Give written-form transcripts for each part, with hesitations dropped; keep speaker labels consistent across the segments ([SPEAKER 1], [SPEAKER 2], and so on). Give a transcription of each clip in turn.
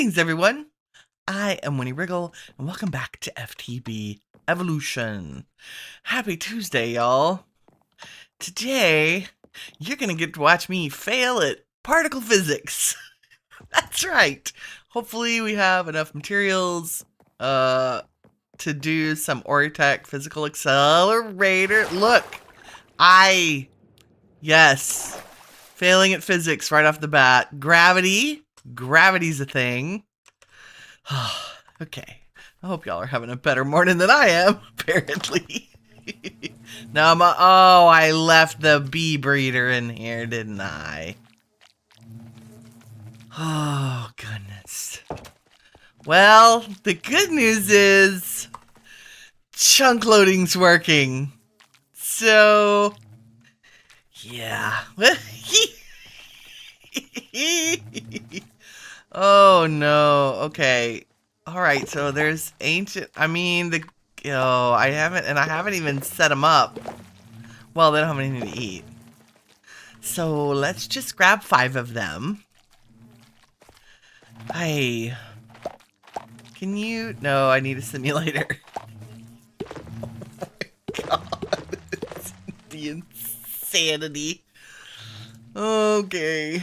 [SPEAKER 1] Greetings, everyone. I am Winnie Wriggle, and welcome back to FTB Evolution. Happy Tuesday, y'all. Today, you're going to get to watch me fail at particle physics. That's right. Hopefully, we have enough materials to do some Oritech physical accelerator. Look, yes, failing at physics right off the bat. Gravity's a thing. Okay, I hope y'all are having a better morning than I am, apparently. Now I left the bee breeder in here, didn't I? Oh, goodness. Well, the good news is chunk loading's working. So, yeah. Oh no. Okay. All right. So there's ancient. I haven't even set them up. Well, they don't have anything to eat. So let's just grab 5 of them. Can you? No, I need a simulator. Oh my god. The insanity. Okay.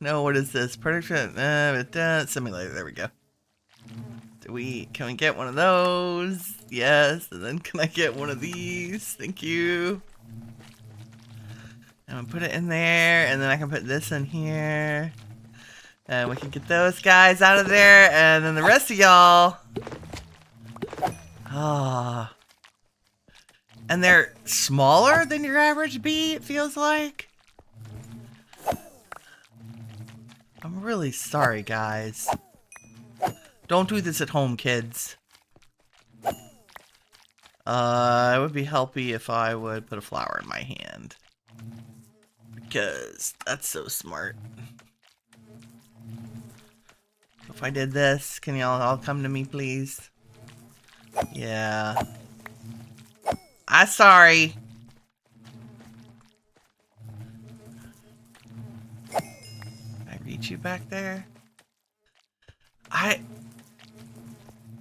[SPEAKER 1] No, what is this? Production simulator. There we go. Can we get one of those? Yes. And then can I get one of these? Thank you. And I'll put it in there, and then I can put this in here. And we can get those guys out of there, and then the rest of y'all. Ah. And they're smaller than your average bee, it feels like. I'm really sorry, guys. Don't do this at home, kids. It would be helpful if I would put a flower in my hand. Because that's so smart. If I did this, can y'all all come to me, please? Yeah. I'm sorry. You back there?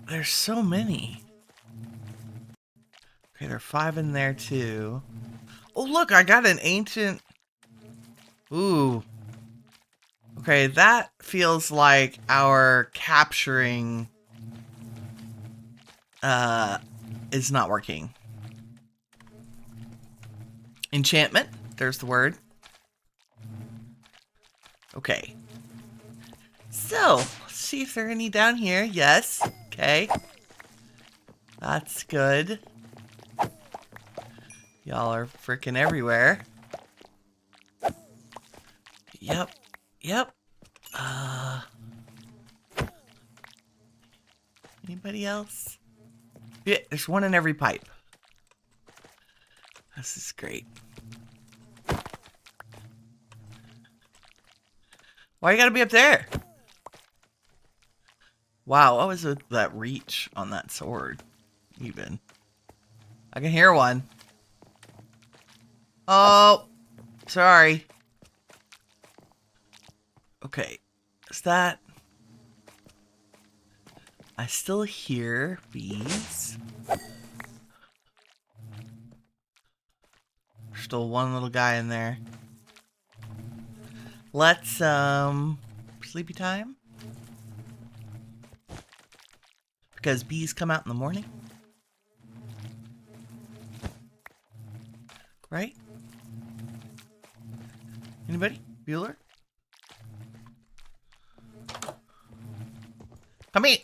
[SPEAKER 1] There's so many. Okay, there are 5 in there too. Oh look, I got an ancient. Ooh. Okay, that feels like our capturing is not working. Enchantment, there's the word. Okay. So, let's see if there are any down here. Yes. Okay. That's good. Y'all are freaking everywhere. Yep. Yep. Anybody else? Yeah, there's one in every pipe. This is great. Why you gotta be up there? Wow, what was that reach on that sword? Even. I can hear one. Oh, sorry. Okay, is that? I still hear bees. There's still one little guy in there. Let's, sleepy time? Because bees come out in the morning? Right? Anybody? Bueller? Come here!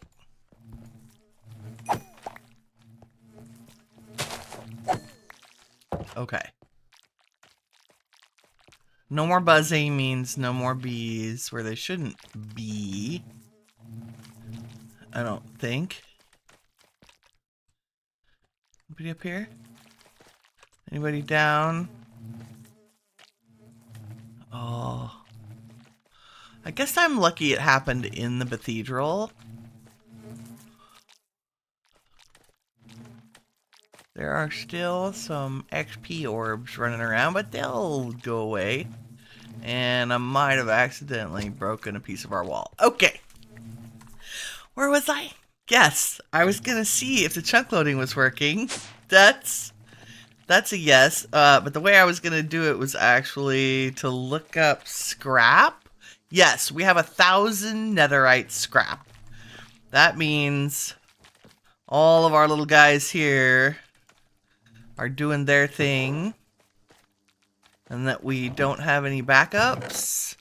[SPEAKER 1] Okay. No more buzzing means no more bees where they shouldn't be. I don't think. Anybody up here? Anybody down? Oh. I guess I'm lucky it happened in the cathedral. There are still some XP orbs running around, but they'll go away. And I might have accidentally broken a piece of our wall. Okay. Where was I? Yes, I was gonna see if the chunk loading was working. That's a yes. But the way I was gonna do it was actually to look up scrap. Yes, we have 1,000 netherite scrap. That means all of our little guys here are doing their thing, and that we don't have any backups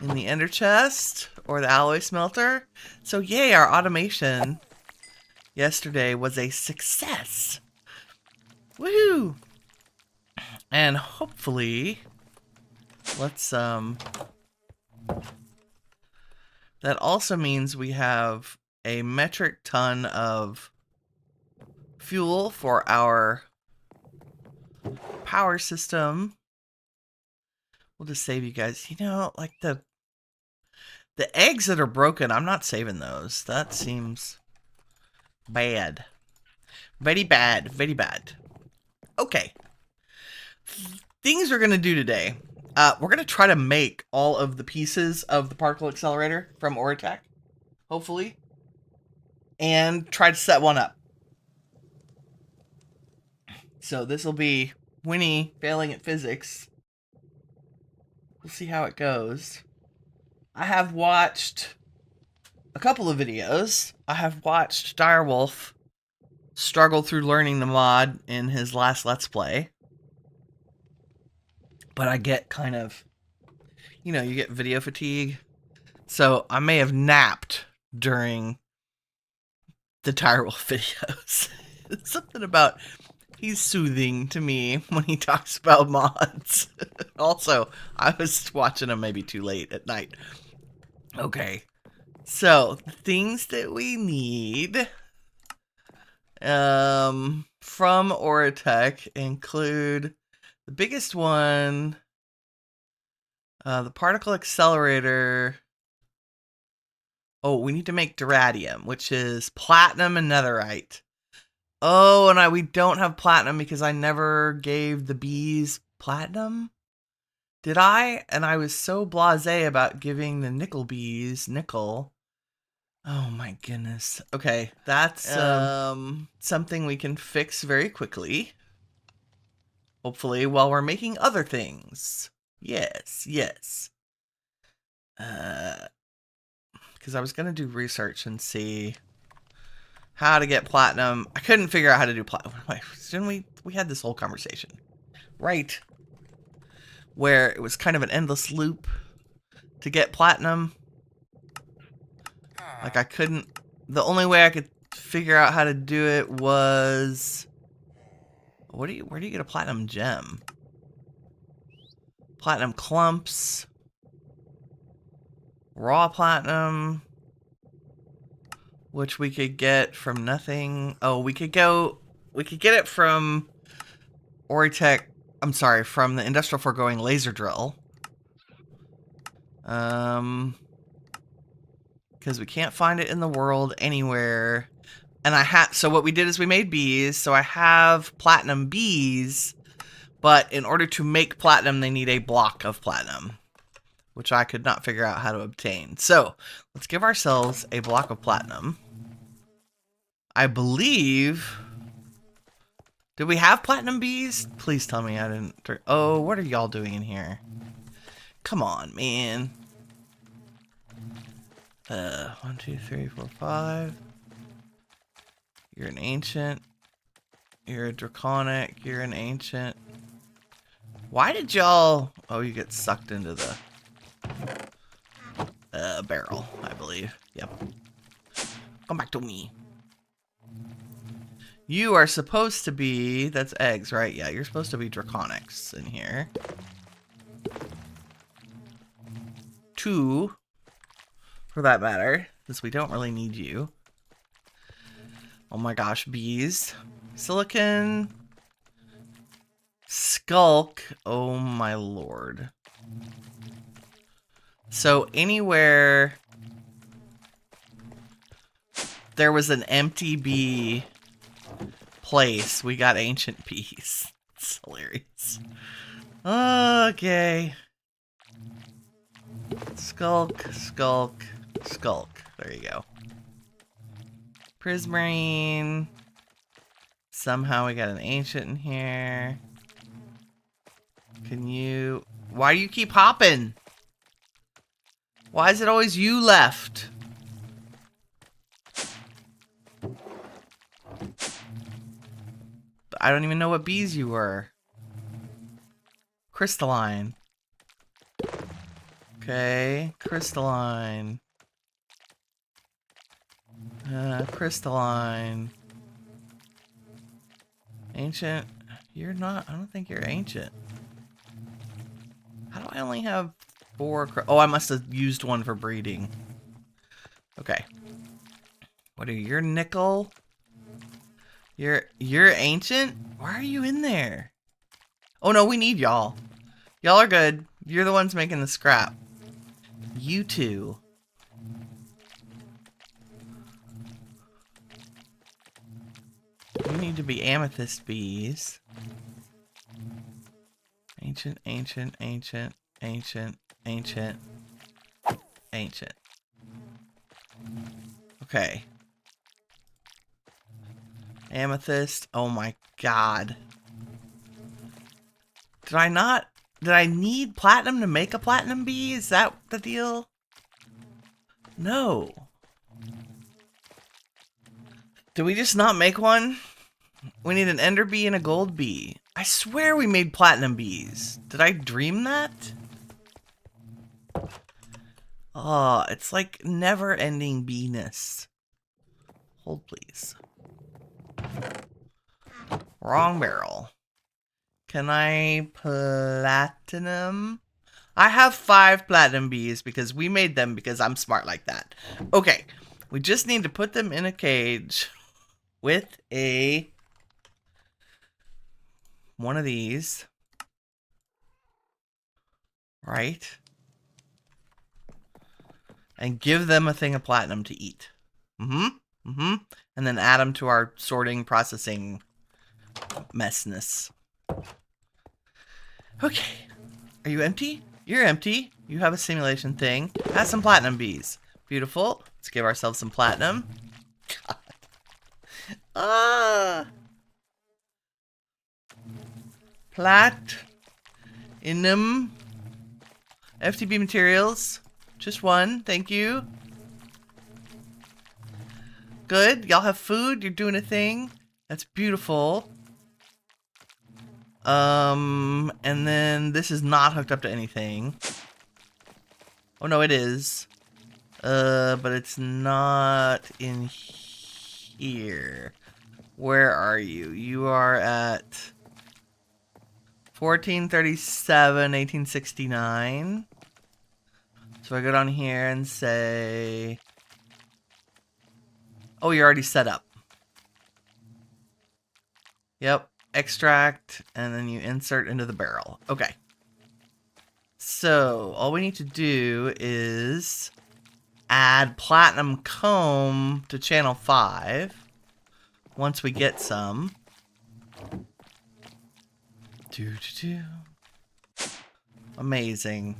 [SPEAKER 1] in the ender chest or the alloy smelter. So yay, our automation yesterday was a success. Woohoo! And hopefully, let's that also means we have a metric ton of fuel for our power system. We'll just save you guys. You know, like the eggs that are broken, I'm not saving those. That seems bad. Very bad. Very bad. Okay. Things we're going to do today. We're going to try to make all of the pieces of the particle accelerator from Oratech. Hopefully. And try to set one up. So this will be Winnie failing at physics. We'll see how it goes. I have watched a couple of videos. I have watched Direwolf struggle through learning the mod in his last Let's Play. But I get kind of, you know, you get video fatigue. So I may have napped during the Direwolf videos. It's something about, he's soothing to me when he talks about mods. Also, I was watching him maybe too late at night. Okay. So, the things that we need from Oratech include the biggest one, the particle accelerator. Oh, we need to make duradium, which is platinum and netherite. Oh, and we don't have platinum because I never gave the bees platinum. Did I? And I was so blasé about giving the nickel bees nickel. Oh my goodness. Okay, that's something we can fix very quickly. Hopefully, while we're making other things. Yes, yes. Because I was going to do research and see how to get platinum. I couldn't figure out how to do platinum. Didn't we had this whole conversation. Right. Where it was kind of an endless loop to get platinum. Like I couldn't, the only way I could figure out how to do it was, where do you get a platinum gem? Platinum clumps. Raw platinum. Which we could get from nothing. Oh, we could get it from Oratech, I'm sorry, from the Industrial Foregoing laser drill. Because we can't find it in the world anywhere. And so what we did is we made bees. So I have platinum bees, but in order to make platinum, they need a block of platinum, which I could not figure out how to obtain. So let's give ourselves a block of platinum. I believe, did we have platinum bees? Please tell me I didn't. Oh, what are y'all doing in here? Come on, man. 1, 2, 3, 4, 5. You're an ancient. You're a draconic. You're an ancient. Why did y'all... Oh, you get sucked into the barrel, I believe. Yep. Come back to me. You are supposed to be... That's eggs, right? Yeah, you're supposed to be draconics in here. 2... For that matter, since we don't really need you. Oh my gosh, bees. Silicon. Skulk. Oh my lord. So anywhere there was an empty bee place, we got ancient bees. It's hilarious. Okay. Skulk, skulk. Skulk. There you go. Prismarine. Somehow we got an ancient in here. Can you... Why do you keep hopping? Why is it always you left? I don't even know what bees you were. Crystalline. Okay, crystalline. Crystalline. Ancient. You're not... I don't think you're ancient. How do I only have 4... Oh, I must have used one for breeding. Okay. What are you? You're nickel? You're ancient? Why are you in there? Oh no, we need y'all. Y'all are good. You're the ones making the scrap. You two. You need to be amethyst bees. Ancient, ancient, ancient, ancient, ancient, ancient. Okay. Amethyst. Oh my god. Did I need platinum to make a platinum bee? Is that the deal? No. Did we just not make one? We need an ender bee and a gold bee. I swear we made platinum bees. Did I dream that? Oh, it's like never-ending bee-ness. Hold, please. Wrong barrel. Can I platinum? I have 5 platinum bees because we made them because I'm smart like that. Okay, we just need to put them in a cage with one of these. Right? And give them a thing of platinum to eat. And then add them to our sorting, processing messness. Okay. Are you empty? You're empty. You have a simulation thing. Add some platinum bees. Beautiful. Let's give ourselves some platinum. God. Ah. Platinum. FTB materials. Just one. Thank you. Good. Y'all have food. You're doing a thing. That's beautiful. And then this is not hooked up to anything. Oh no, it is. But it's not in here. Where are you? You are at 1437, 1869. So I go down here and say... Oh, you're already set up. Yep. Extract, and then you insert into the barrel. Okay. So, all we need to do is add platinum comb to channel 5. Once we get some. Amazing.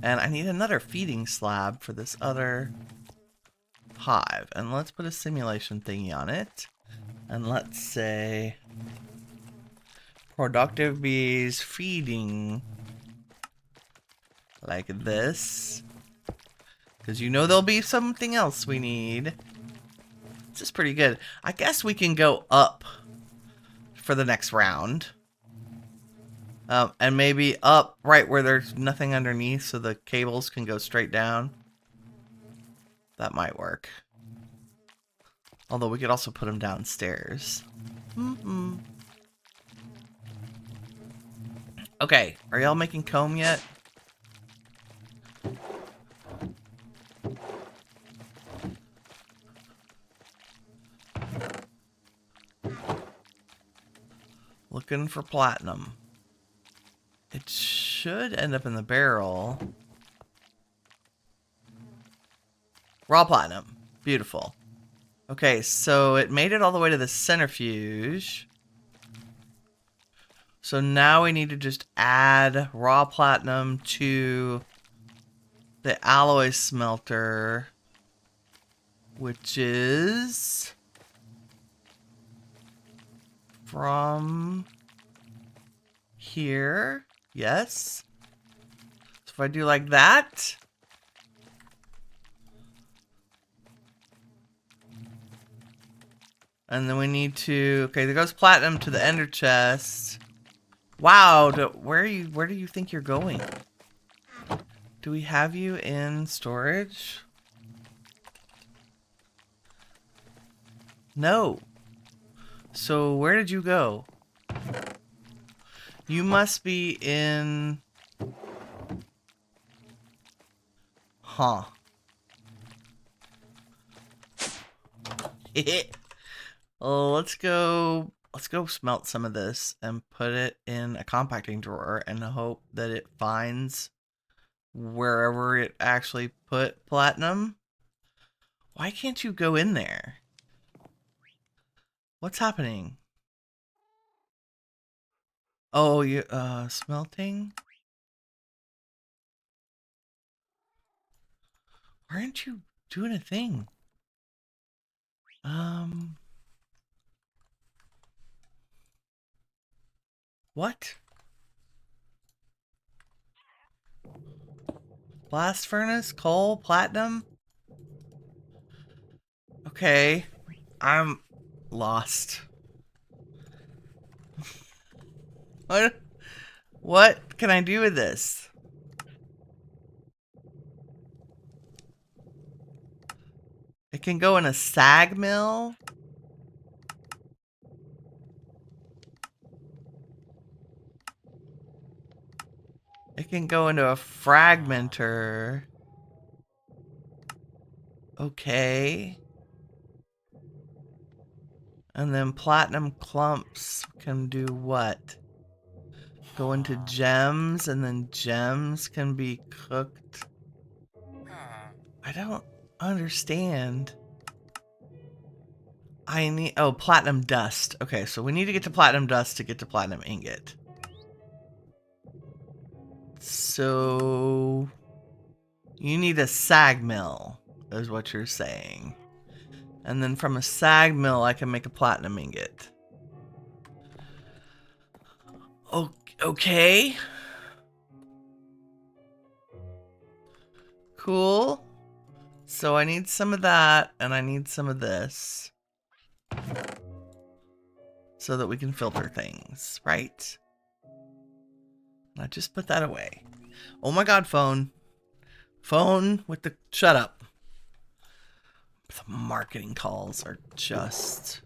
[SPEAKER 1] And I need another feeding slab for this other hive. And let's put a simulation thingy on it. And let's say productive bees feeding like this. Because you know there'll be something else we need. This is pretty good. I guess we can go up for the next round. And maybe up right where there's nothing underneath so the cables can go straight down. That might work. Although we could also put them downstairs. Okay, are y'all making comb yet? Looking for platinum. It should end up in the barrel. Raw platinum. Beautiful. Okay, so it made it all the way to the centrifuge. So now we need to just add raw platinum to the alloy smelter, which is from here. Yes. So if I do like that, and then we need to, okay, there goes platinum to the ender chest. Wow, where do you think you're going? Do we have you in storage? No. So where did you go? You must be in... Huh. Well, let's go smelt some of this and put it in a compacting drawer and hope that it finds wherever it actually put platinum. Why can't you go in there? What's happening? Oh, you smelting? Why aren't you doing a thing? What? Blast furnace, coal, platinum? Okay, I'm lost. What can I do with this? It can go in a sag mill? It can go into a fragmenter. Okay. And then platinum clumps can do what? Go into gems, and then gems can be cooked. I don't understand. I need, oh, platinum dust. Okay, so we need to get to platinum dust to get to platinum ingot. So you need a sag mill, is what you're saying. And then from a sag mill, I can make a platinum ingot. Okay. Cool. So I need some of that, and I need some of this. So that we can filter things, right? I just put that away. Oh my god, phone. Phone with the... Shut up. The marketing calls are just...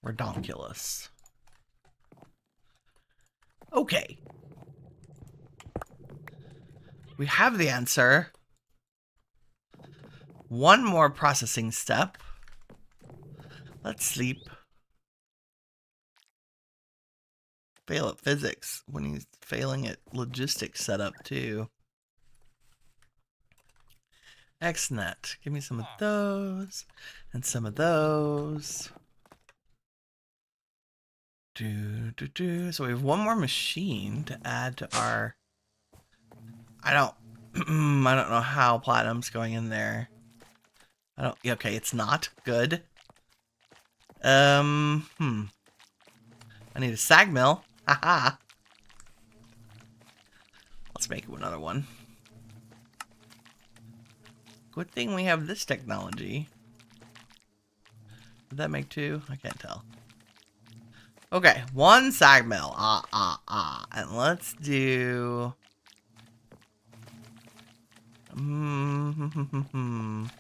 [SPEAKER 1] redonkulous. Okay. We have the answer. One more processing step. Let's sleep. Fail at physics when he's failing at logistics setup too. XNet. Give me some of those and some of those. So we have one more machine to add to our... I don't know how platinum's going in there. Okay, it's not good. I need a sag mill. Haha. Let's make another one. Good thing we have this technology. Did that make two? I can't tell. Okay, one sag mill. And let's do... I'm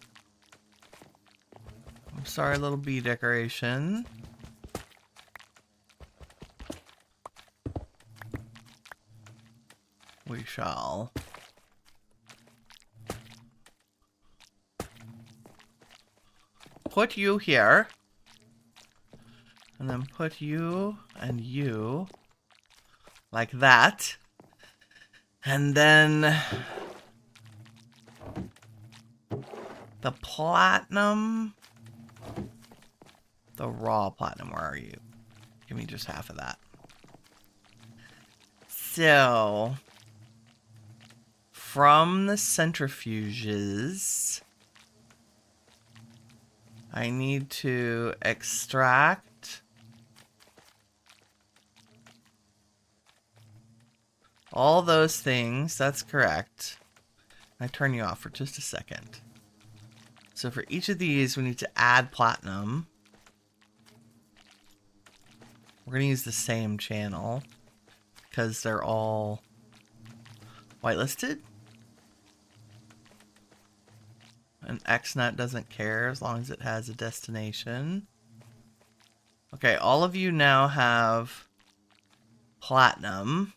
[SPEAKER 1] sorry, little bee decoration. We shall. Put you here. And then put you and you. Like that. And then... the platinum. The raw platinum, where are you? Give me just half of that. So... from the centrifuges, I need to extract all those things. That's correct. I turn you off for just a second. So for each of these, we need to add platinum. We're going to use the same channel because they're all whitelisted. And XNet doesn't care as long as it has a destination. Okay, all of you now have platinum.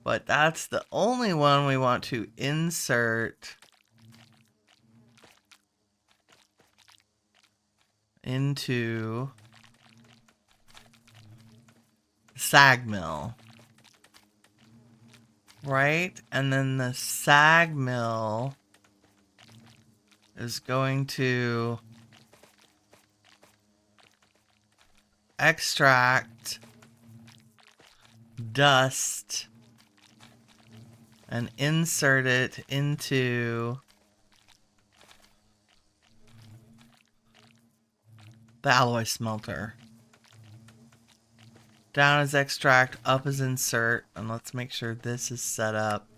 [SPEAKER 1] But that's the only one we want to insert into the sag mill. Right? And then the sag mill is going to extract dust and insert it into the alloy smelter. Down is extract, up is insert, and let's make sure this is set up.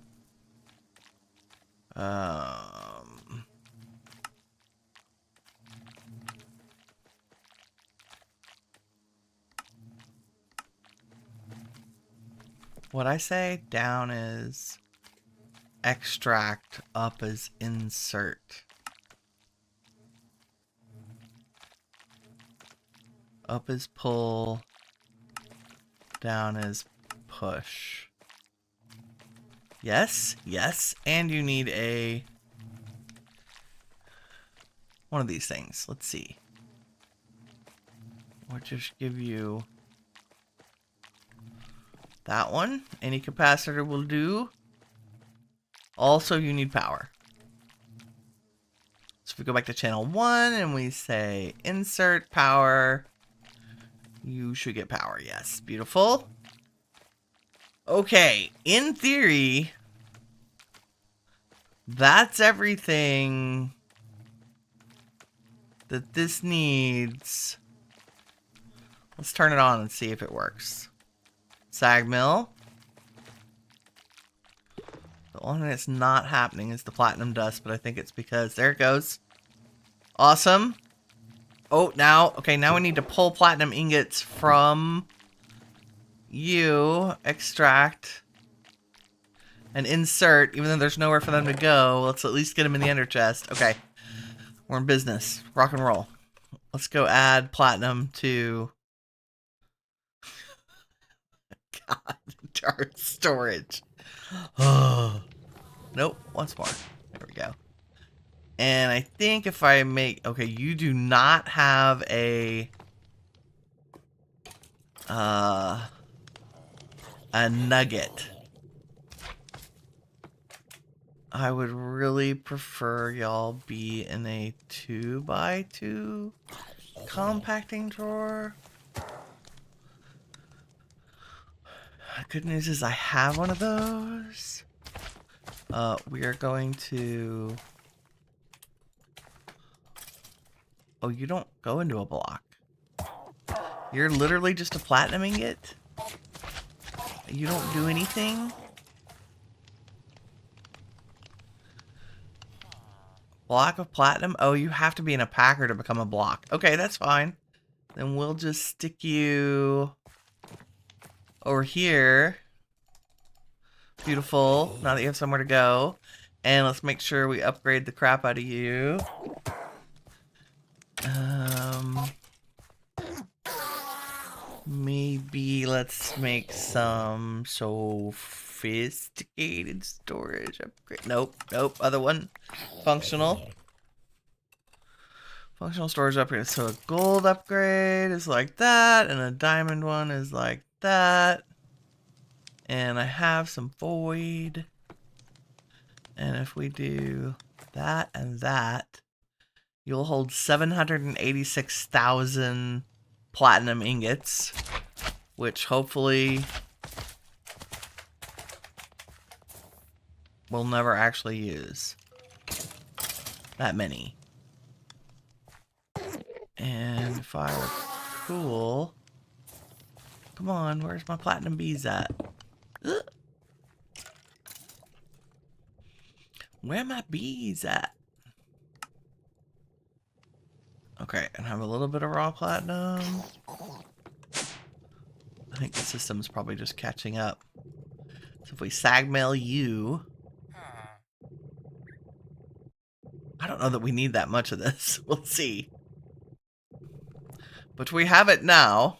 [SPEAKER 1] What'd I say? Down is extract, up is insert. Up is pull, down is push. Yes, yes, and you need a one of these things. Let's see. We'll just give you that one. Any capacitor will do. Also, you need power. So if we go back to channel 1 and we say insert power, you should get power. Yes, beautiful. Okay, in theory, that's everything that this needs. Let's turn it on and see if it works. Sag mill. The only thing that's not happening is the platinum dust, but I think it's because there it goes. Awesome. Oh, now we need to pull platinum ingots from you, extract, and insert, even though there's nowhere for them to go. Let's at least get them in the ender chest. Okay. We're in business. Rock and roll. Let's go add platinum to God, jar storage. Nope, once more. There we go. And I think if I make... Okay, you do not have a nugget. I would really prefer y'all be in a 2x2 compacting drawer. Good news is I have one of those. We are going to... Oh, you don't go into a block. You're literally just a platinum ingot? You don't do anything? Block of platinum? Oh, you have to be in a packer to become a block. Okay, that's fine. Then we'll just stick you over here. Beautiful. Now that you have somewhere to go. And let's make sure we upgrade the crap out of you. Maybe let's make some sophisticated storage upgrade. Nope, other one. Functional. Functional storage upgrade. So a gold upgrade is like that, and a diamond one is like that. And I have some void. And if we do that and that, you'll hold 786,000 platinum ingots, which hopefully we'll never actually use. That many. And if I were cool... Come on, where's my platinum bees at? Ugh. Where are my bees at? Okay, and have a little bit of raw platinum. I think the system's probably just catching up. So if we sagmail you... I don't know that we need that much of this. We'll see. But we have it now.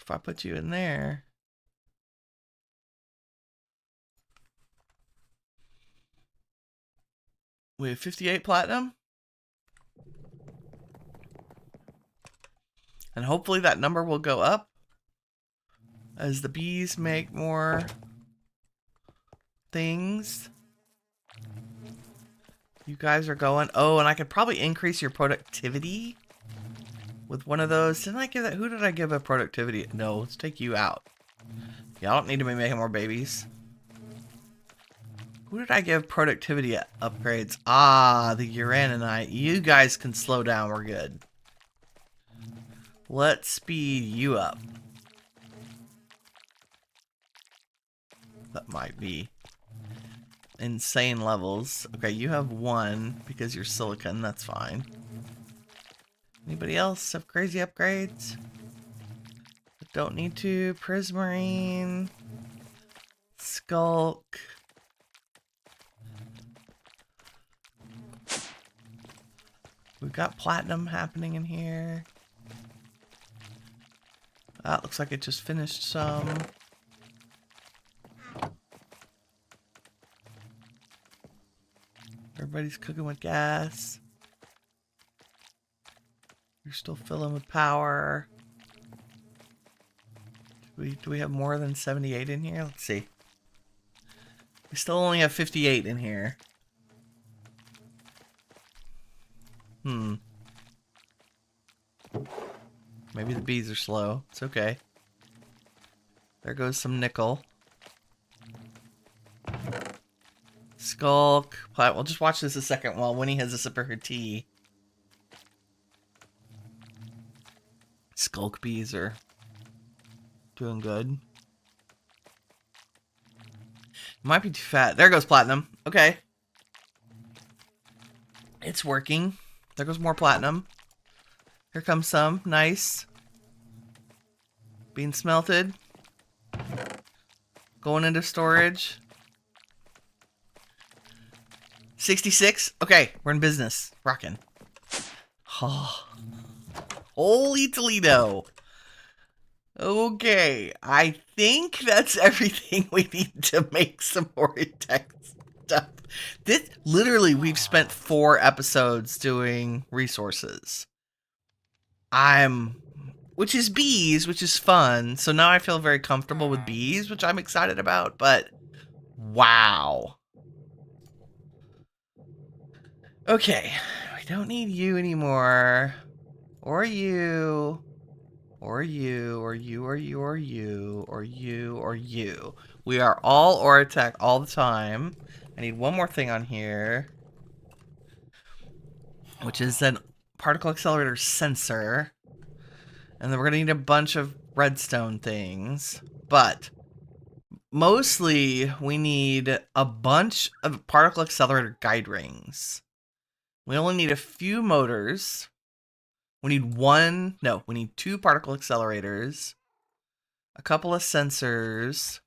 [SPEAKER 1] If I put you in there... We have 58 platinum. And hopefully that number will go up as the bees make more things. You guys are going. Oh, and I could probably increase your productivity with one of those. Didn't I give that? Who did I give a productivity? No, let's take you out. Yeah, I don't need to be making more babies. Who did I give productivity upgrades? Ah, the Uranite. You guys can slow down. We're good. Let's speed you up. That might be insane levels. Okay, you have 1 because you're silicon. That's fine. Anybody else have crazy upgrades? Don't need to. Prismarine. Skulk. We've got platinum happening in here. That looks like it just finished some. Everybody's cooking with gas. You're still filling with power. Do we have more than 78 in here? Let's see. We still only have 58 in here. Maybe the bees are slow. It's okay. There goes some nickel. Skulk. We'll just watch this a second while Winnie has a sip of her tea. Skulk bees are doing good. Might be too fat. There goes platinum. Okay. It's working. There goes more platinum. Here comes some. Nice. Being smelted. Going into storage. 66. Okay, we're in business. Rockin'. Oh. Holy Toledo. Okay, I think that's everything we need to make some more tech stuff. This literally, we've spent 4 episodes doing resources. Which is bees, which is fun. So now I feel very comfortable with bees, which I'm excited about. But wow. Okay, we don't need you anymore, or you. Or you, or you, or you, or you, or you, or you. We are all Oratech all the time. I need one more thing on here, which is an particle accelerator sensor. And then we're going to need a bunch of redstone things. But mostly we need a bunch of particle accelerator guide rings. We only need a few motors. We need 2 particle accelerators, a couple of sensors.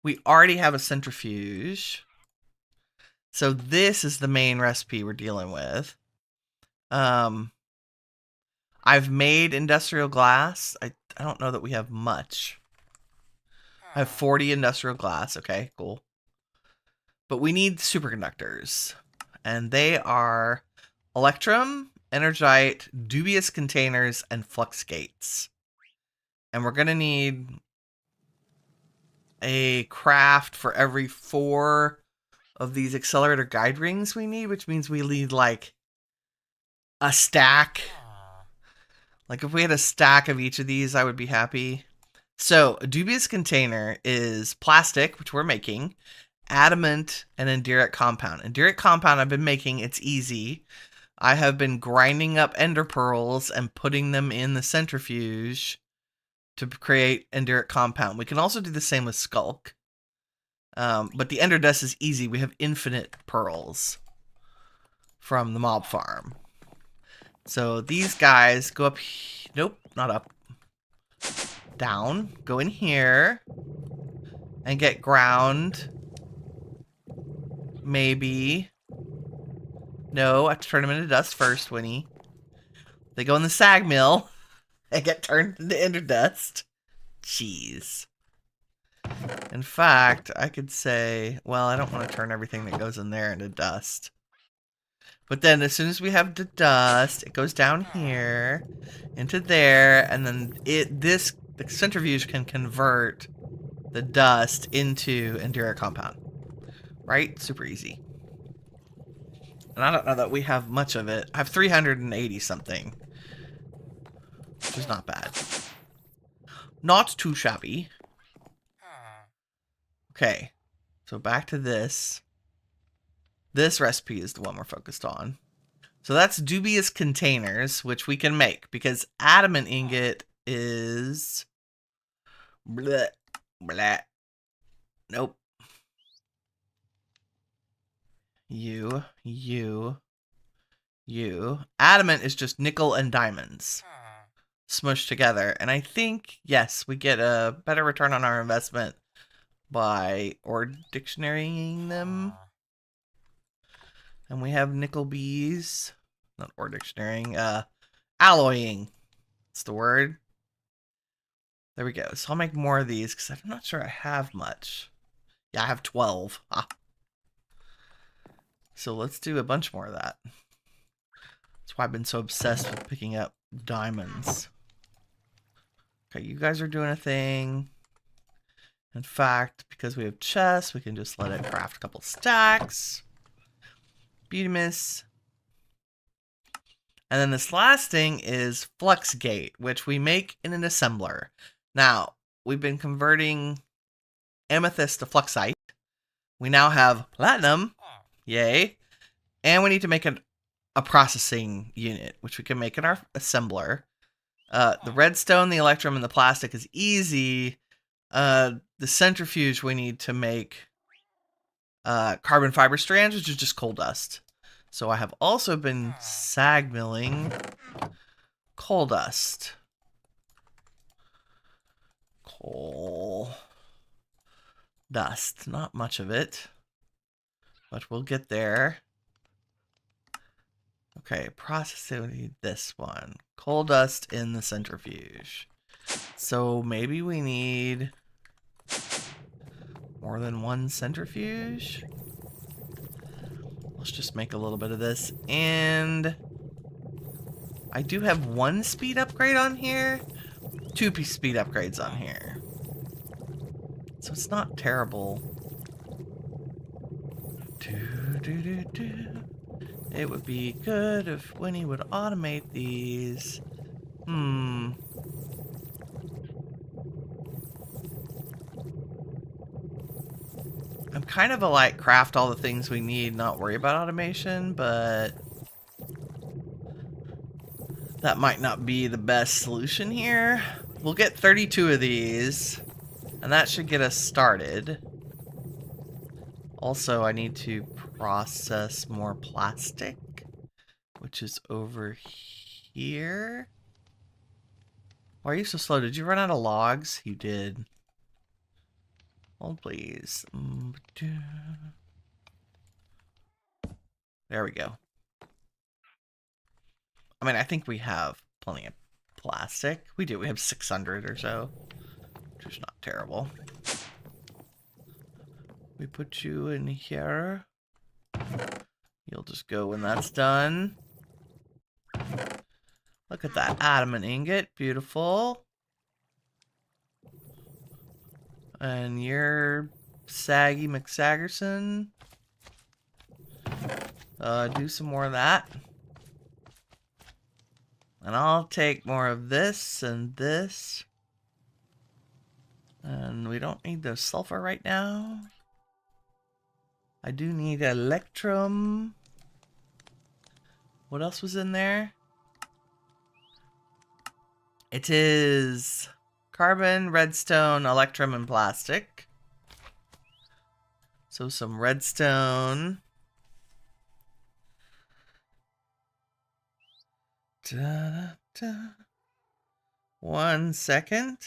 [SPEAKER 1] We already have a centrifuge. So this is the main recipe we're dealing with. I've made industrial glass. I don't know that we have much. I have 40 industrial glass. Okay, cool. But we need superconductors. And they are electrum, energite, dubious containers, and flux gates. And we're going to need a craft for every 4 of these accelerator guide rings we need, which means we need like a stack Like, if we had a stack of each of these, I would be happy. So, a dubious container is plastic, which we're making, adamant, and enduric compound. Enduric compound I've been making. It's easy. I have been grinding up ender pearls and putting them in the centrifuge to create enduric compound. We can also do the same with skulk. But the ender dust is easy. We have infinite pearls from the mob farm. So these guys go up. Nope, not up. Down. Go in here. And get ground. Maybe. No, I have to turn them into dust first, Winnie. They go in the sag mill. And get turned into ender dust. Jeez. In fact, I could say, well, I don't want to turn everything that goes in there into dust. But then as soon as we have the dust, it goes down here into there, and then the centrifuge can convert the dust into enduric compound. Right? Super easy. And I don't know that we have much of it. I have 380 something. Which is not bad. Not too shabby. Okay. So back to this. This recipe is the one we're focused on. So that's dubious containers, which we can make, because adamant ingot is... Bleh. Bleh. Nope. You. Adamant is just nickel and diamonds smushed together. And I think, yes, we get a better return on our investment by dictionarying them. And we have nickel bees. Not dictionarying. Alloying. That's the word. There we go. So I'll make more of these because I'm not sure I have much. Yeah, I have 12. Ah. So let's do a bunch more of that. That's why I've been so obsessed with picking up diamonds. Okay, you guys are doing a thing. In fact, because we have chests, we can just let it craft a couple stacks. Beautimus. And then this last thing is flux gate, which we make in an assembler. Now, we've been converting amethyst to fluxite. We now have platinum. Yay. And we need to make a processing unit, which we can make in our assembler. The redstone, the electrum, and the plastic is easy. The centrifuge we need to make carbon fiber strands, which is just coal dust. So I have also been sag milling coal dust. Coal dust. Not much of it, but we'll get there. Okay, processing, we need this one. Coal dust in the centrifuge. So maybe we need more than one centrifuge. Let's just make a little bit of this. And I do have one speed upgrade on here. 2 speed upgrades on here. So it's not terrible. It would be good if Winnie would automate these. I'm kind of a like craft all the things we need, not worry about automation, but that might not be the best solution here. We'll get 32 of these, and that should get us started. Also, I need to process more plastic, which is over here. Why are you so slow? Did you run out of logs? You did. Hold, please. There we go. I mean, I think we have plenty of plastic. We do. We have 600 or so, which is not terrible. We put you in here. You'll just go when that's done. Look at that adamant ingot. Beautiful. And you're Saggy McSaggerson. Do some more of that. And I'll take more of this and this. And we don't need the sulfur right now. I do need electrum. What else was in there? It is carbon, redstone, electrum, and plastic. So some redstone. Da, da. 1 second.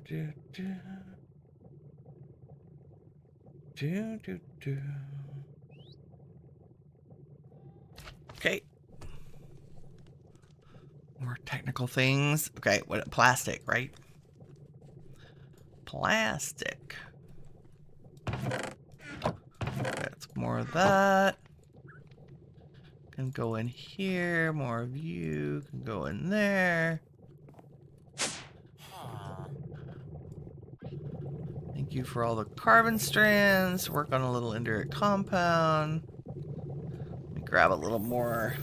[SPEAKER 1] Do, do, do. Do, do. Okay. More technical things. Okay, what? Plastic, right? Plastic. That's more of that. Can go in here. More of you can go in there. Thank you for all the carbon strands. Work on a little indirect compound. Let me grab a little more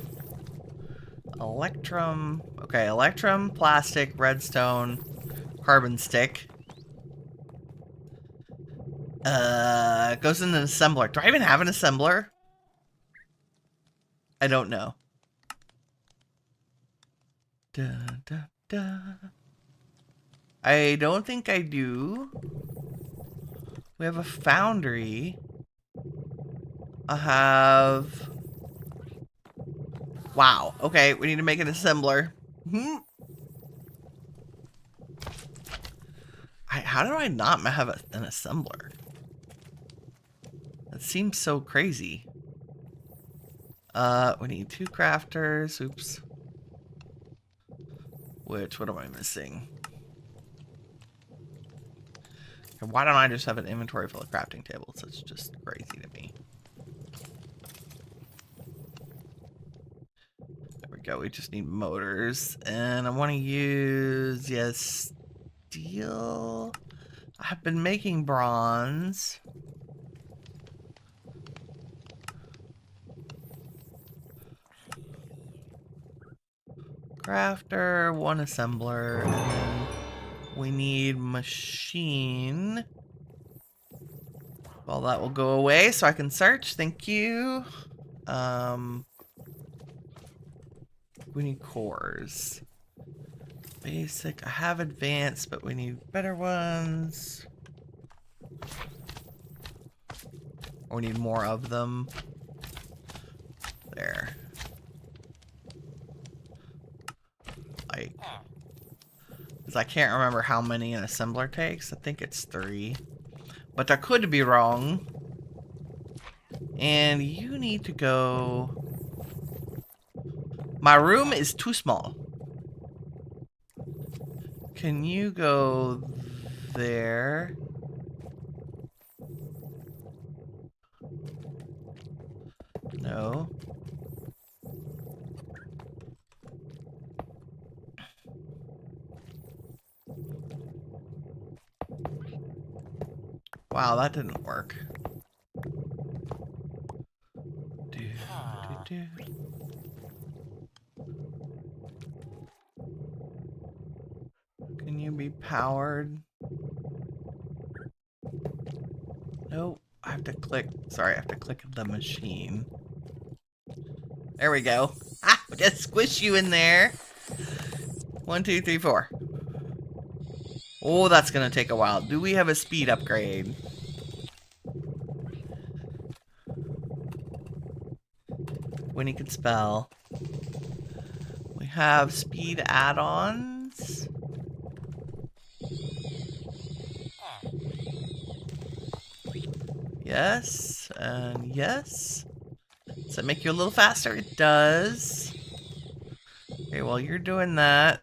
[SPEAKER 1] electrum. Okay, electrum, plastic, redstone, carbon stick. Goes in an assembler. Do I even have an assembler? I don't know. Da, da, da. I don't think I do. We have a foundry. I have... Wow. Okay, we need to make an assembler. How do I not have an assembler? That seems so crazy. We need 2 crafters. Oops. What am I missing? And why don't I just have an inventory full of crafting tables? That's just crazy to me. There we go. We just need motors. And I want to use, yes, steel. I've been making bronze. Crafter, 1 assembler, and then we need machine. Well, that will go away so I can search. Thank you. We need cores. Basic. I have advanced, but we need better ones. Or we need more of them. There. Because I can't remember how many an assembler takes. I think it's 3. But I could be wrong. And you need to go... My room is too small. Can you go there? No. Wow, that didn't work. Can you be powered? Nope. I have to click. Sorry, I have to click the machine. There we go. Ah, just squish you in there. 1, 2, 3, 4. Oh, that's gonna take a while. Do we have a speed upgrade? Winnie can spell. We have speed add-ons. Yes, and yes. Does that make you a little faster? It does. Okay, while you're doing that,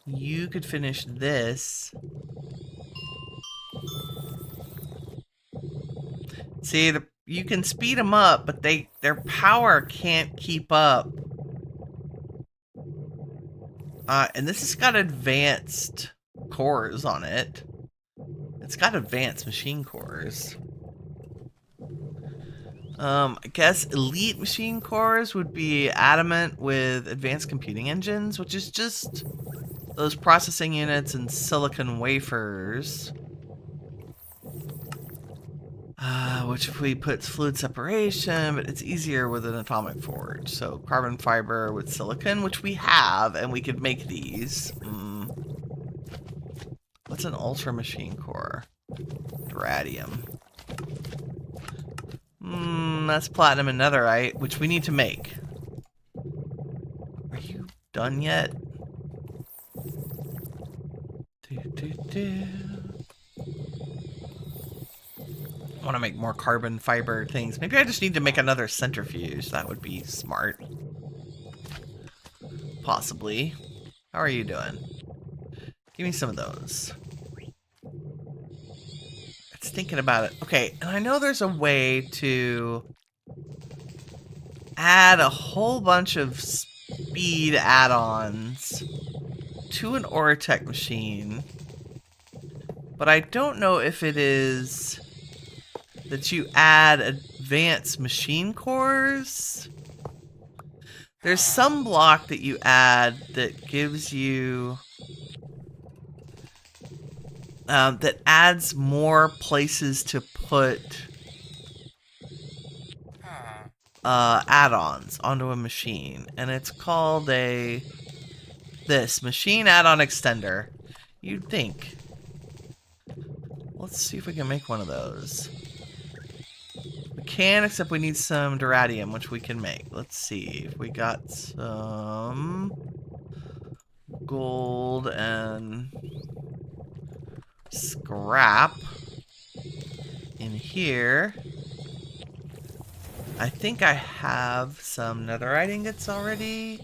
[SPEAKER 1] you could finish this. See, you can speed them up, but their power can't keep up. And this has got advanced cores on it. It's got advanced machine cores. I guess elite machine cores would be adamant with advanced computing engines, which is just those processing units and silicon wafers. Which if we put fluid separation, but it's easier with an atomic forge. So carbon fiber with silicon, which we have, and we could make these. What's an ultra machine core? Radium. That's platinum and netherite, which we need to make. Are you done yet? I want to make more carbon fiber things. Maybe I just need to make another centrifuge. That would be smart. Possibly. How are you doing? Give me some of those. It's thinking about it. Okay, and I know there's a way to add a whole bunch of speed add-ons to an Oratech machine. But I don't know if it is that you add advanced machine cores. There's some block that you add that gives you that adds more places to put add-ons onto a machine, and it's called this machine add-on extender. You'd think. Let's see if we can make one of those. We can, except we need some duradium, which we can make. Let's see if we got some gold and scrap in here. I think I have some netherite ingots already.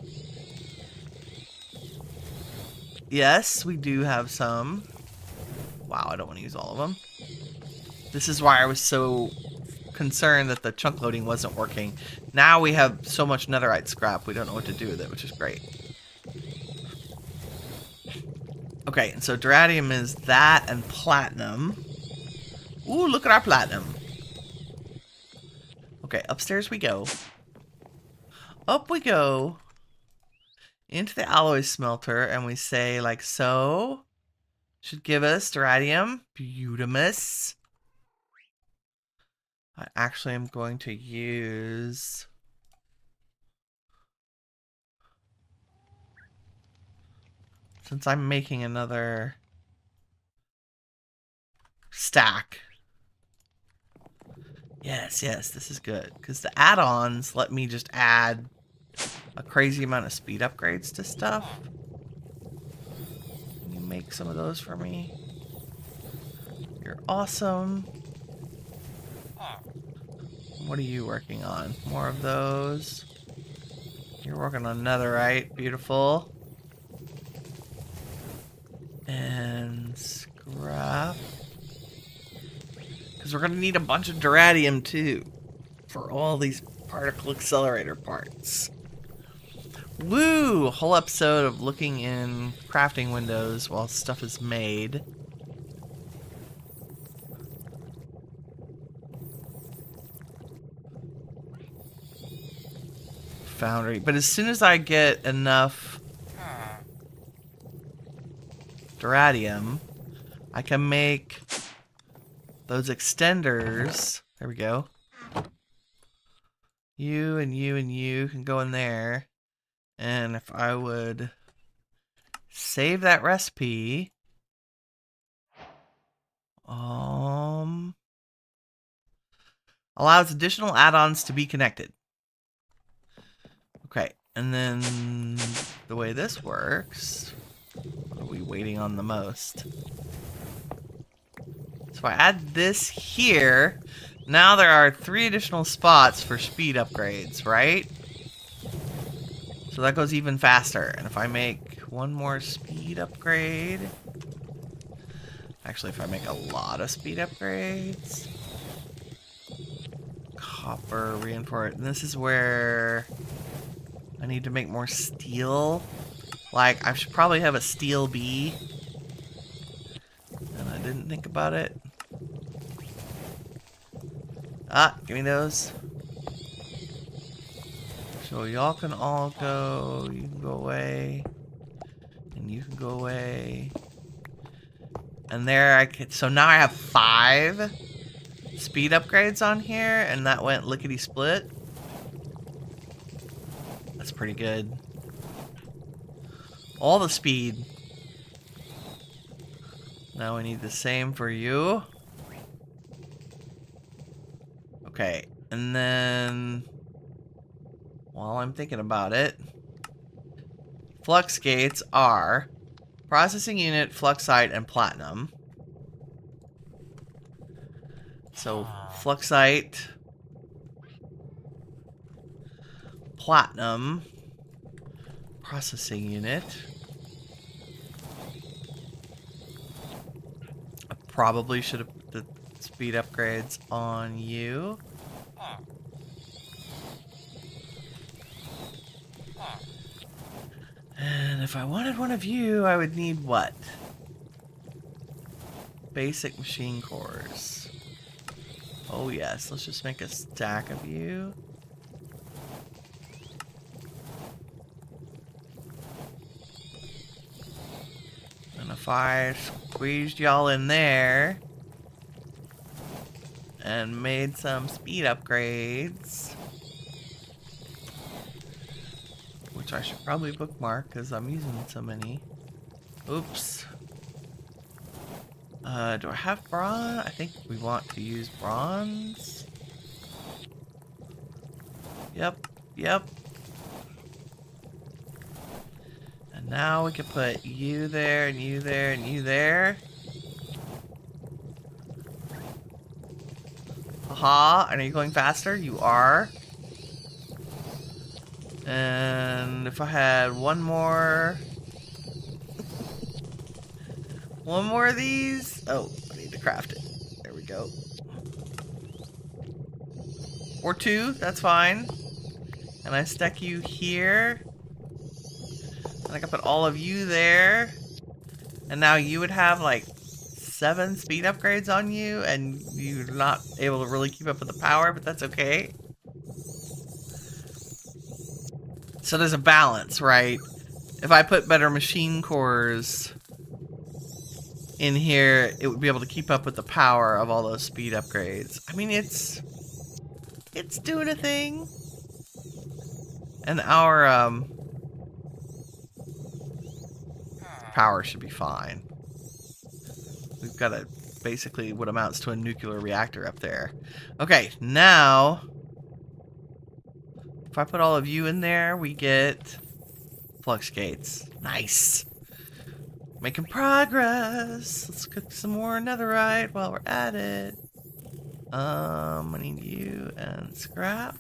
[SPEAKER 1] Yes, we do have some. Wow, I don't want to use all of them. This is why I was so concerned that the chunk loading wasn't working. Now we have so much netherite scrap, we don't know what to do with it, which is great. Okay, and so duradium is that and platinum. Ooh, look at our platinum. Okay, upstairs we go. Up we go. Into the alloy smelter, and we say, like so. Should give us duradium. Beautimus. I actually am going to use... Since I'm making another stack. Yes, this is good. Because the add-ons let me just add a crazy amount of speed upgrades to stuff. Can you make some of those for me? You're awesome. What are you working on? More of those. You're working on netherite. Beautiful. And scrap. Because we're going to need a bunch of duradium too. For all these particle accelerator parts. Woo! A whole episode of looking in crafting windows while stuff is made. Foundry. But as soon as I get enough duradium, I can make those extenders. There we go. You and you and you can go in there. And if I would save that recipe, allows additional add-ons to be connected. Okay, and then the way this works, what are we waiting on the most? So if I add this here, now there are 3 additional spots for speed upgrades, right? So that goes even faster. And if I make one more speed upgrade, actually if I make a lot of speed upgrades, copper reinforced, and this is where I need to make more steel. Like, I should probably have a steel bee. And I didn't think about it. Ah, give me those. So y'all can all go. You can go away. And you can go away. And there I could. So now I have 5 speed upgrades on here. And that went lickety split. That's pretty good. All the speed. Now we need the same for you. Okay. And then, while I'm thinking about it, flux gates are processing unit, fluxite, and platinum. So fluxite, platinum, processing unit. I probably should have put the speed upgrades on you. And if I wanted one of you, I would need what? Basic machine cores. Oh yes, let's just make a stack of you. And if I squeezed y'all in there and made some speed upgrades, which I should probably bookmark because I'm using so many. Oops. Do I have bronze? I think we want to use bronze. Yep, yep. And now we can put you there, and you there, and you there. Haha, and are you going faster? You are. And if I had one more of these. Oh, I need to craft it. There we go. Or 2, that's fine. And I stack you here. And I can put all of you there. And now you would have like 7 speed upgrades on you, and you're not able to really keep up with the power, but that's okay. So there's a balance, right? If I put better machine cores in here, it would be able to keep up with the power of all those speed upgrades. I mean, it's doing a thing. And our power should be fine. We've got a basically what amounts to a nuclear reactor up there. Okay, now if I put all of you in there, we get flux gates. Nice. Making progress. Let's cook some more netherite while we're at it. I need you and scrap.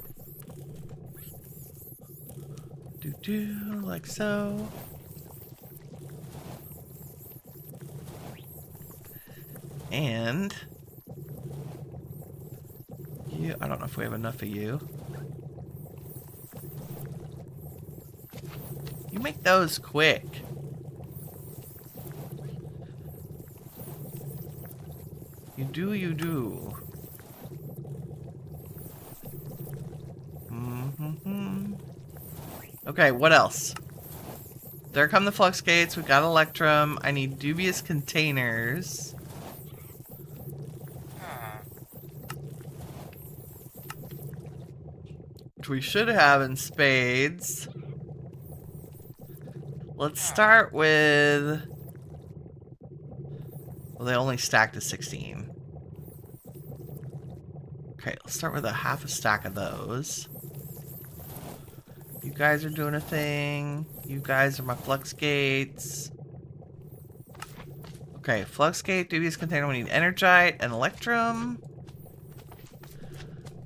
[SPEAKER 1] Like so. And you, I don't know if we have enough of you. You make those quick. You do, you do. Okay, what else? There come the flux gates. We got electrum. I need dubious containers. Which we should have in spades. Let's start with... Well, they only stack to 16. Okay, let's start with a half a stack of those. You guys are doing a thing. You guys are my flux gates. Okay, flux gate, dubious container. We need energite and electrum.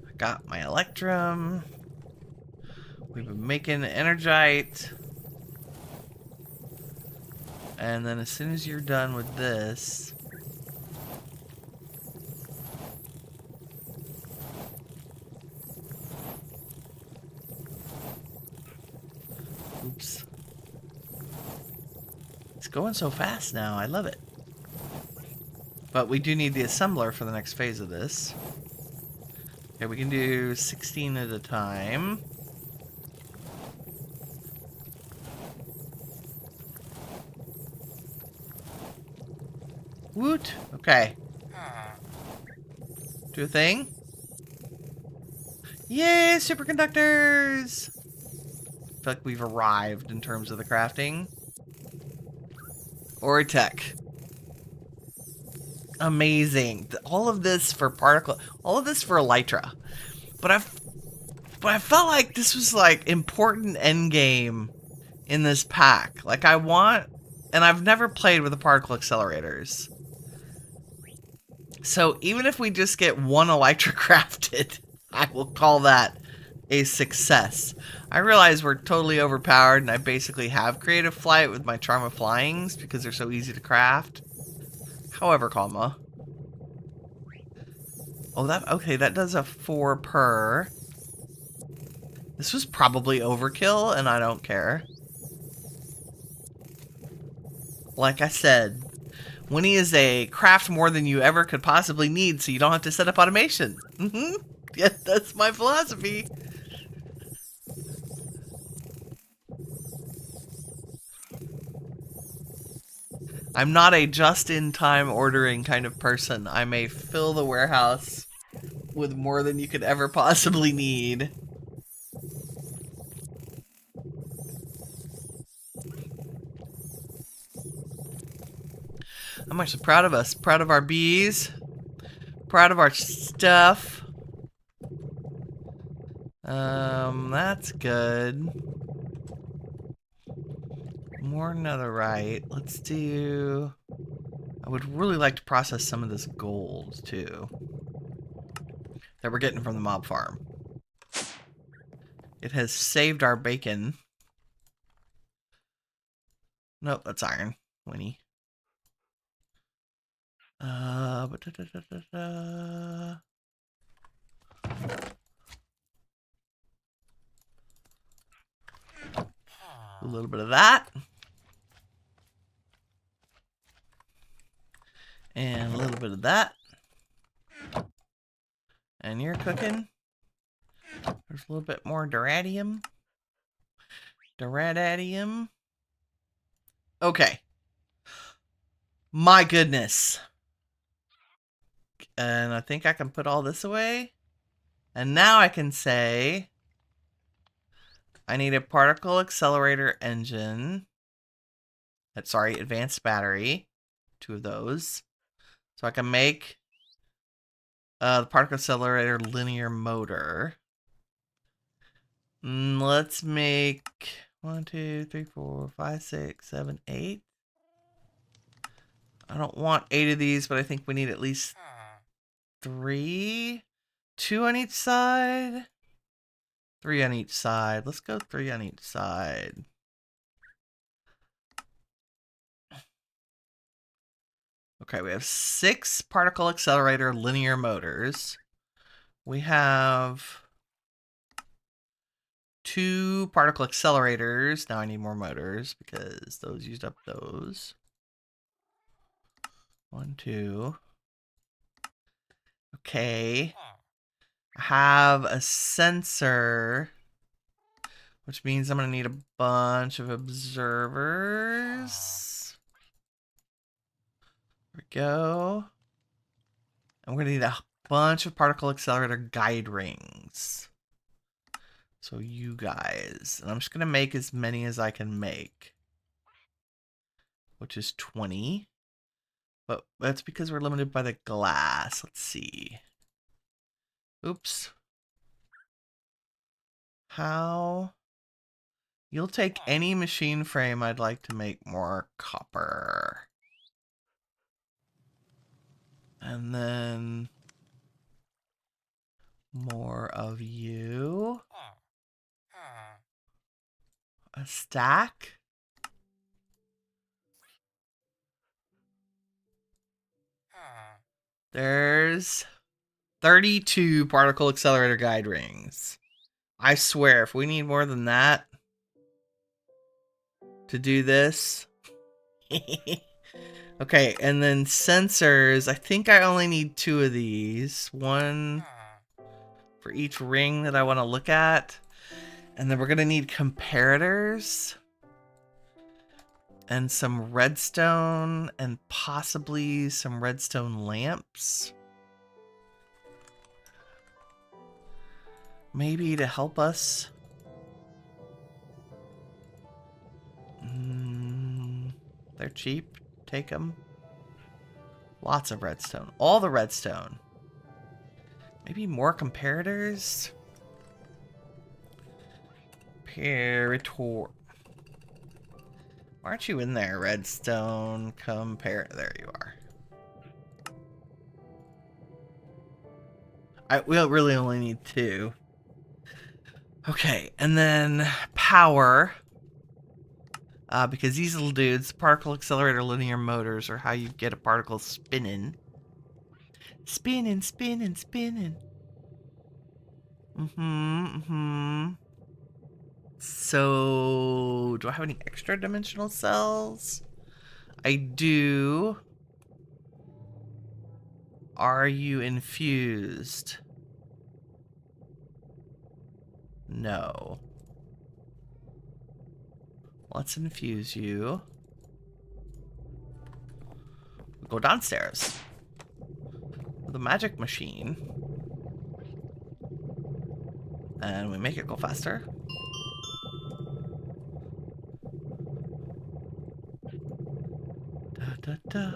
[SPEAKER 1] I got my electrum. We've been making energite. And then as soon as you're done with this... Oops. going so fast now. I love it. But we do need the assembler for the next phase of this. Okay, we can do 16 at a time. Woot! Okay. Do a thing. Yay, superconductors! I feel like we've arrived in terms of the crafting. Or tech. Amazing. All of this for particle, all of this for Elytra. But I felt like this was like important end game in this pack. Like I want, and I've never played with the particle accelerators. So even if we just get one Elytra crafted, I will call that a success. I realize we're totally overpowered and I basically have creative flight with my charm of flyings because they're so easy to craft. However, comma. Oh, that does a 4 per. This was probably overkill and I don't care. Like I said, Winnie is a craft more than you ever could possibly need so you don't have to set up automation. Yeah, that's my philosophy. I'm not a just-in-time ordering kind of person. I may fill the warehouse with more than you could ever possibly need. I'm actually proud of us. Proud of our bees. Proud of our stuff. That's good. More netherite. Let's do... I would really like to process some of this gold, too. That we're getting from the mob farm. It has saved our bacon. Nope, that's iron. Winnie. A little bit of that. And a little bit of that. And you're cooking. There's a little bit more duradium. Duradium. Okay. My goodness. And I think I can put all this away. And now I can say I need a particle accelerator engine. Sorry, advanced battery. 2 of those. So I can make the particle accelerator linear motor. Let's make 1, 2, 3, 4, 5, 6, 7, 8. I don't want 8 of these, but I think we need at least 3. 2 on each side. 3 on each side. Let's go 3 on each side. Okay, we have 6 particle accelerator linear motors. We have 2 particle accelerators. Now I need more motors because those used up those. 1, 2. Okay. I have a sensor, which means I'm going to need a bunch of observers. There we go. And we're going to need a bunch of particle accelerator guide rings. So you guys. And I'm just going to make as many as I can make, which is 20. But that's because we're limited by the glass. Let's see. Oops. How? You'll take any machine frame. I'd like to make more copper. And then more of you. A stack. There's 32 particle accelerator guide rings. I swear, if we need more than that to do this, Okay, and then sensors. I think I only need 2 of these. One for each ring that I want to look at. And then we're going to need comparators. And some redstone. And possibly some redstone lamps. Maybe to help us. They're cheap. Take them. Lots of redstone. All the redstone. Maybe more comparators? Comparator. Why aren't you in there, redstone compare? There you are. We really only need 2. Okay, and then power. Because these little dudes, particle accelerator linear motors, are how you get a particle spinning. Spinning, spinning, spinning. So, do I have any extra dimensional cells? I do. Are you infused? No. Let's infuse you. We'll go downstairs. The magic machine. And we make it go faster. Da, da, da.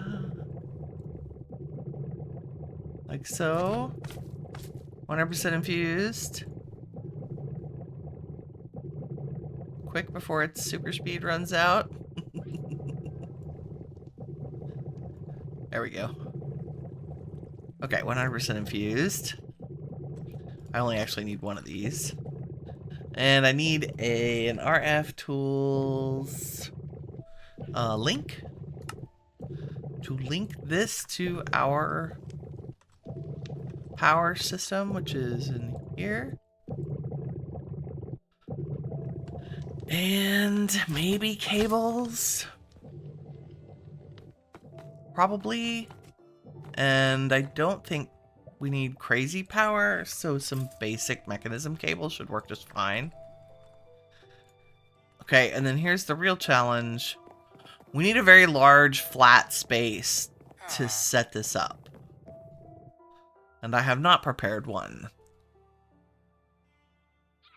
[SPEAKER 1] Like so. 100% infused. Quick before its super speed runs out. There we go. Okay, 100% infused. I only actually need 1 of these. And I need an RF tools link to link this to our power system, which is in here. And maybe cables. Probably. And I don't think we need crazy power, so some basic mechanism cables should work just fine. Okay, and then here's the real challenge. We need a very large flat space to set this up. And I have not prepared one.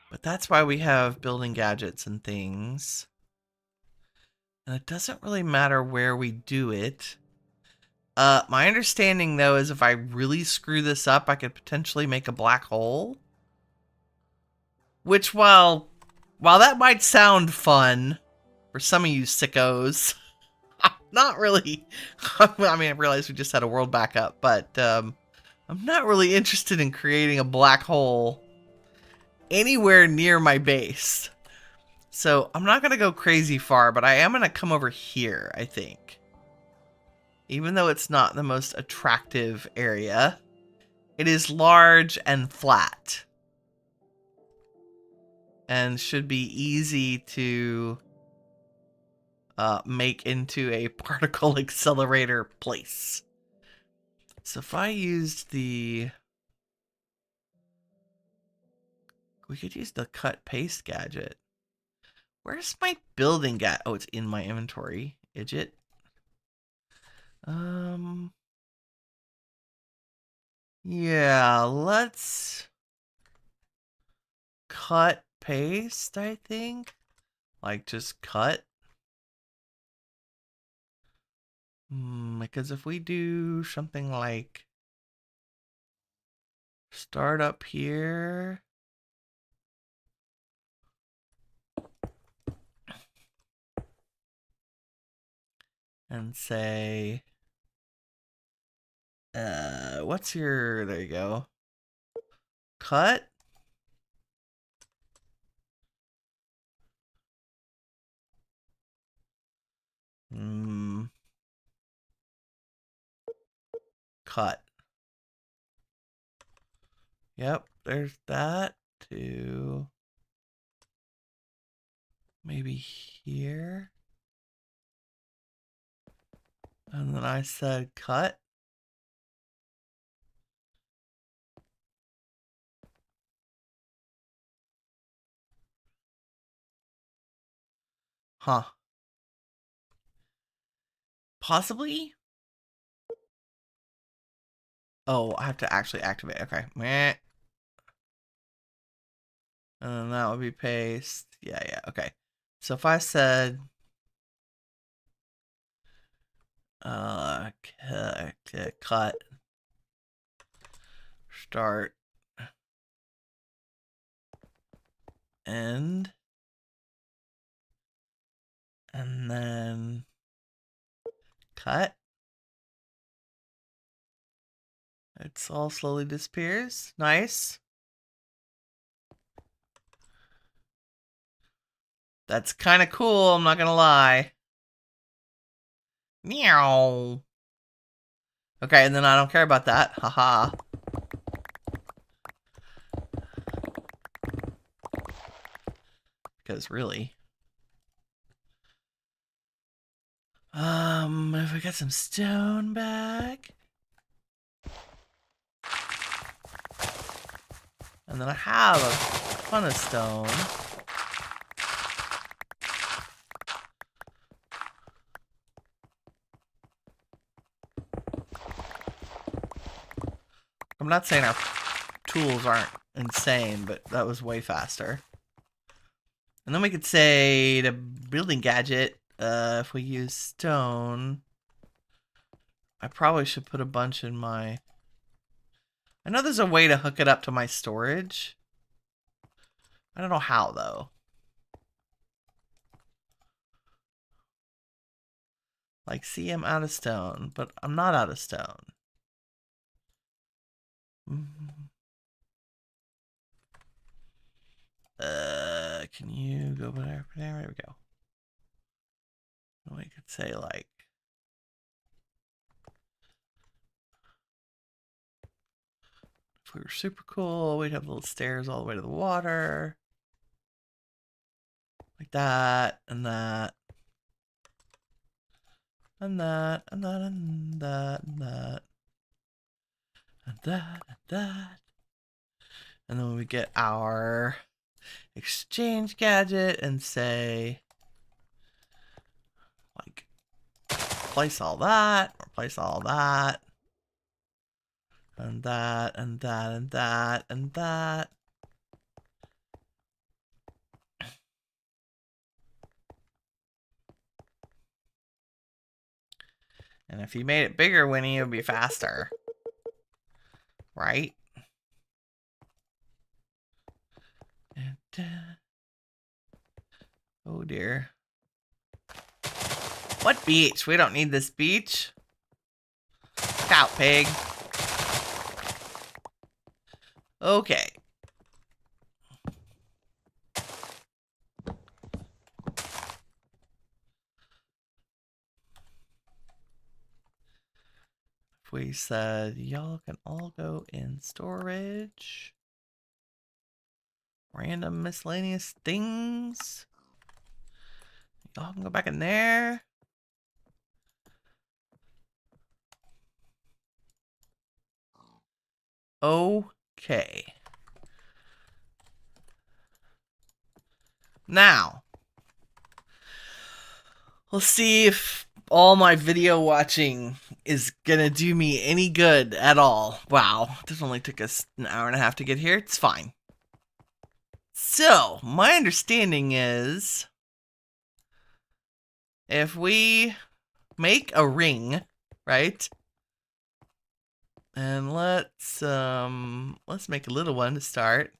[SPEAKER 1] But that's why we have building gadgets and things. And it doesn't really matter where we do it. My understanding, though, is if I really screw this up, I could potentially make a black hole. Which, while that might sound fun for some of you sickos, not really. I mean, I realize we just had a world backup, but I'm not really interested in creating a black hole anywhere near my base. So I'm not going to go crazy far, but I am going to come over here, I think. Even though it's not the most attractive area, it is large and flat. And should be easy to make into a particle accelerator place. So if I used the... We could use the cut paste gadget. Where's my building gadget? Oh, it's in my inventory. Idget. Yeah, let's cut paste, I think. Like, just cut. Because if we do something like start up here. And say, what's your, there you go. Cut. Cut. Yep, there's that too. Maybe here. And then I said cut. Huh. Possibly? Oh, I have to actually activate. Okay. Meh. And then that would be paste. Yeah, okay. So if I said cut, start, end, and then cut, it's all slowly disappears. Nice. That's kind of cool, I'm not gonna lie. Meow. Okay, and then I don't care about that. Haha. Because really. If we got some stone back. And then I have a ton of stone. I'm not saying our tools aren't insane, but that was way faster. And then we could say the building gadget, if we use stone, I probably should put a bunch in my... I know there's a way to hook it up to my storage. I don't know how, though. Like, see, I'm out of stone, but I'm not out of stone. Can you go there? There we go. We could say, like, if we were super cool, we'd have little stairs all the way to the water. Like that, and that. And that, and that, and that, and that. And that, and that. And then we get our exchange gadget and say, like, replace all that, replace all that. And that, and that, and that, and that. And if you made it bigger, Winnie, it would be faster. Right? Oh dear. What beach? We don't need this beach. Look out, pig. Okay. If we said, y'all can all go in storage. Random miscellaneous things. Y'all can go back in there. Okay. Now, let's see if all my video watching is gonna do me any good at all. Wow, this only took us an hour and a half to get here. It's fine. So, my understanding is if we make a ring, right? And let's make a little one to start.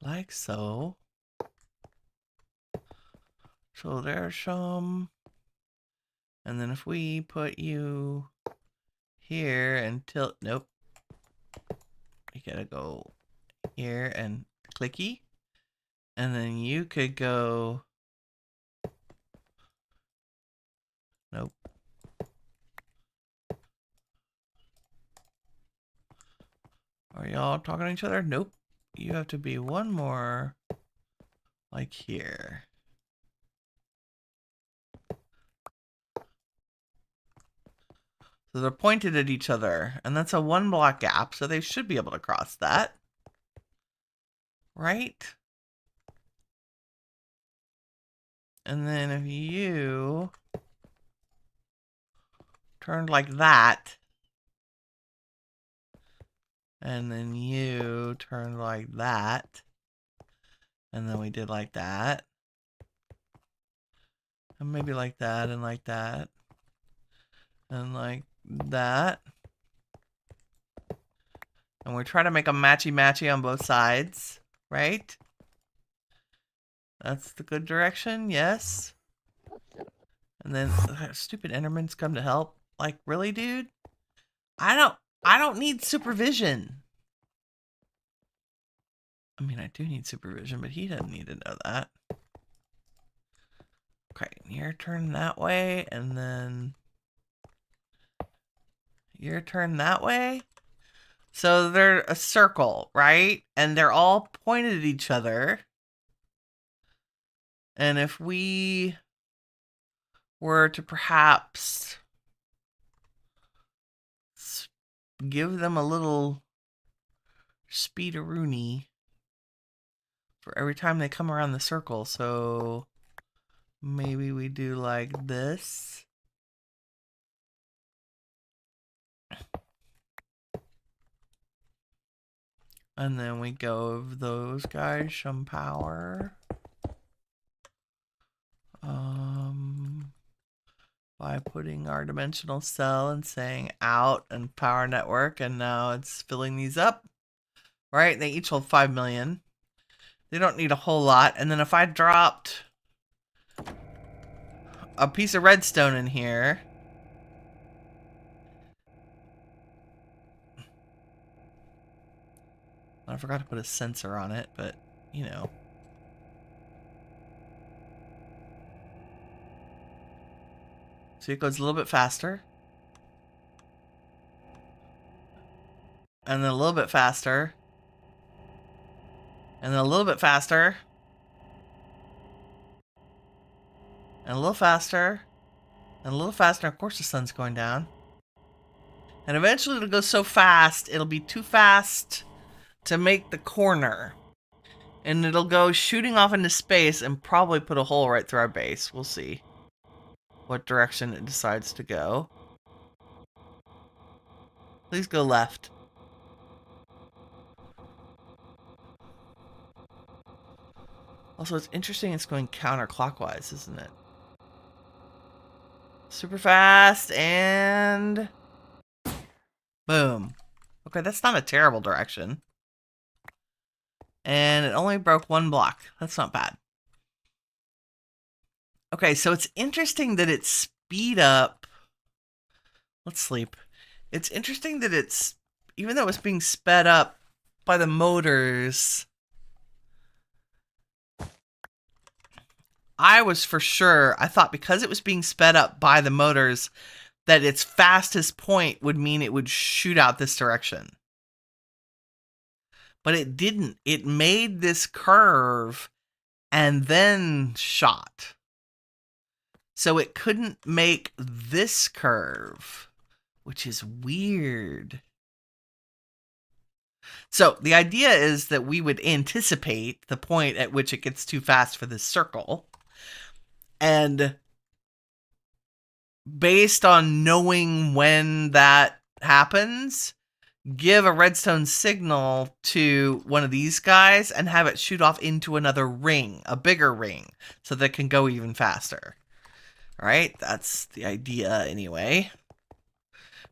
[SPEAKER 1] Like so. So there's some. And then if we put you here and tilt, nope. You gotta go here and clicky. And then you could go, nope. Are y'all talking to each other? Nope. You have to be one more like here. So they're pointed at each other, and that's a 1 block gap, so they should be able to cross that. Right? And then if you turned like that, and then you turned like that, and then we did like that, and maybe like that, and like that, and like that. And we're trying to make a matchy-matchy on both sides, right? That's the good direction, yes. And then stupid Endermans come to help. Like, really, dude? I don't need supervision. I mean, I do need supervision, but he doesn't need to know that. Okay, your turn that way, and then your turn that way. So they're a circle, right? And they're all pointed at each other. And if we were to perhaps give them a little speed-a-rooney for every time they come around the circle. So maybe we do like this. And then we give those guys some power. By putting our dimensional cell and saying out and power network, and now it's filling these up. Right? They each hold 5 million. They don't need a whole lot. And then if I dropped a piece of redstone in here, I forgot to put a sensor on it, but you know. See, it goes a little bit faster. And then a little bit faster. And then a little bit faster. And a little faster. And a little faster. Of course the sun's going down. And eventually it'll go so fast, it'll be too fast to make the corner. And it'll go shooting off into space and probably put a hole right through our base. We'll see what direction it decides to go. Please go left. Also, it's interesting it's going counterclockwise, isn't it? Super fast and boom. Okay, that's not a terrible direction. And it only broke 1 block. That's not bad. Okay, so it's interesting that it's speed up. Let's sleep. It's interesting that it's, even though it's being sped up by the motors, I was for sure, I thought because it was being sped up by the motors, that its fastest point would mean it would shoot out this direction. But it didn't. It made this curve and then shot. So it couldn't make this curve, which is weird. So the idea is that we would anticipate the point at which it gets too fast for this circle. And based on knowing when that happens, give a redstone signal to one of these guys and have it shoot off into another ring, a bigger ring, so that it can go even faster. All right, that's the idea anyway.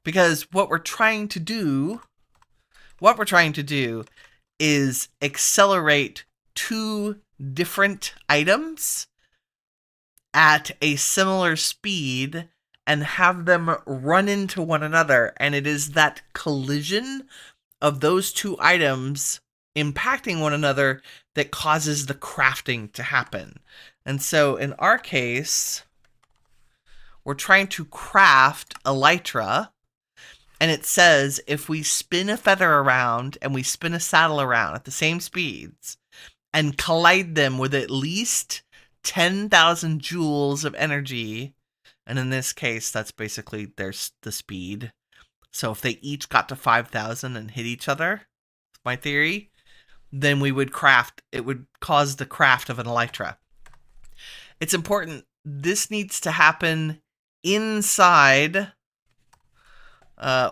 [SPEAKER 1] Because what we're trying to do is accelerate 2 different items at a similar speed and have them run into one another. And it is that collision of those 2 items impacting one another that causes the crafting to happen. And so in our case, we're trying to craft elytra, And it says if we spin a feather around and we spin a saddle around at the same speeds and collide them with at least 10,000 joules of energy, and in this case, that's basically there's the speed. So if they each got to 5,000 and hit each other, my theory, then we would craft, it would cause the craft of an elytra. It's important, this needs to happen inside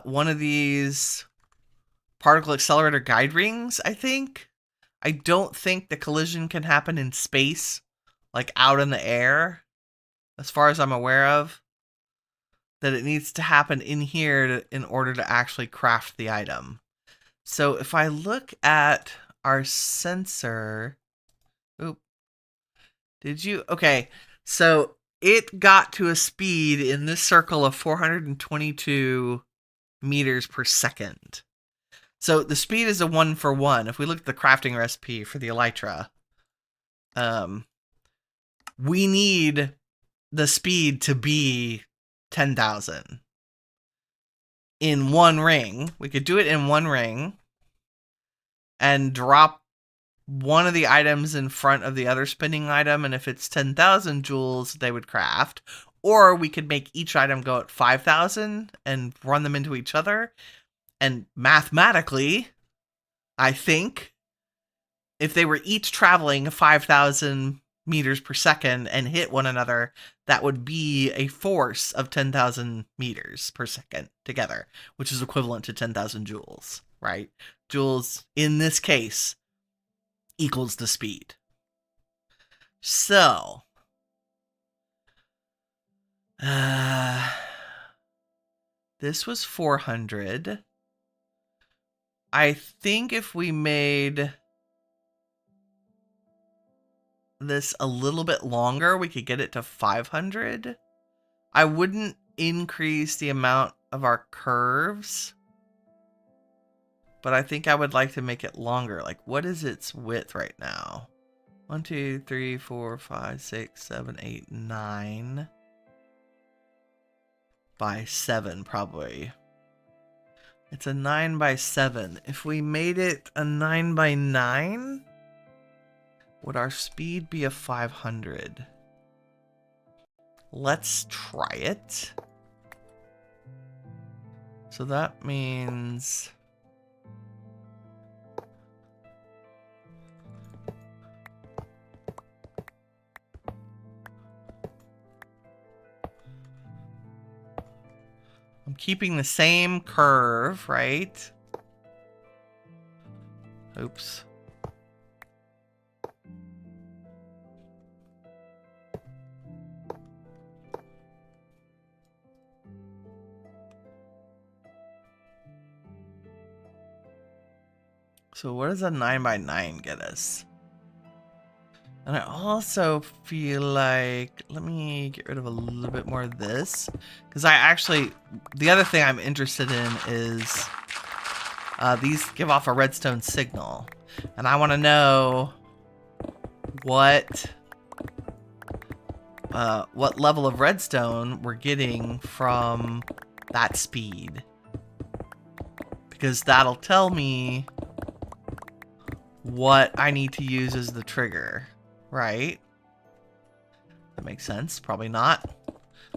[SPEAKER 1] one of these particle accelerator guide rings, I think. I don't think the collision can happen in space, like out in the air, as far as I'm aware of. That it needs to happen in here in order to actually craft the item. So if I look at our sensor, okay, so it got to a speed in this circle of 422 meters per second. So the speed is a 1-for-1. If we look at the crafting recipe for the elytra, we need the speed to be 10,000 in one ring. We could do it in one ring and drop one of the items in front of the other spinning item, and if it's 10,000 joules, they would craft. Or we could make each item go at 5,000 and run them into each other. And mathematically, I think, if they were each traveling 5,000 meters per second and hit one another, that would be a force of 10,000 meters per second together, which is equivalent to 10,000 joules, right? Joules, in this case, equals the speed. So, this was 400. I think if we made this a little bit longer, we could get it to 500. I wouldn't increase the amount of our curves, but I think I would like to make it longer. Like, what is its width right now? 1, 2, 3, 4, 5, 6, 7, 8, 9 by 7, probably. It's a 9 by 7. If we made it a 9 by 9, would our speed be a 500? Let's try it. So that means I'm keeping the same curve, right? Oops. So what does a 9 by 9 get us? And I also feel like, let me get rid of a little bit more of this. Because the other thing I'm interested in is these give off a redstone signal. And I want to know what level of redstone we're getting from that speed. Because that'll tell me what I need to use as the trigger, right? That makes sense. Probably not.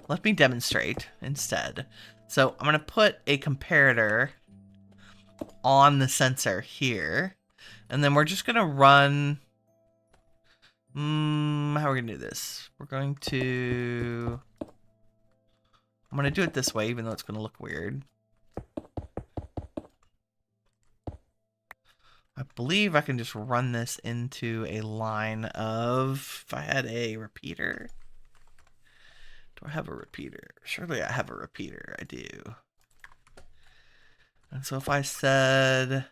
[SPEAKER 1] Let me demonstrate instead. So I'm going to put a comparator on the sensor here. And then we're just going to run... how are we going to do this? We're going to... I'm going to do it this way, even though it's going to look weird. I believe I can just run this into a line of... If I had a repeater... Do I have a repeater? Surely I have a repeater. I do. And so if I said...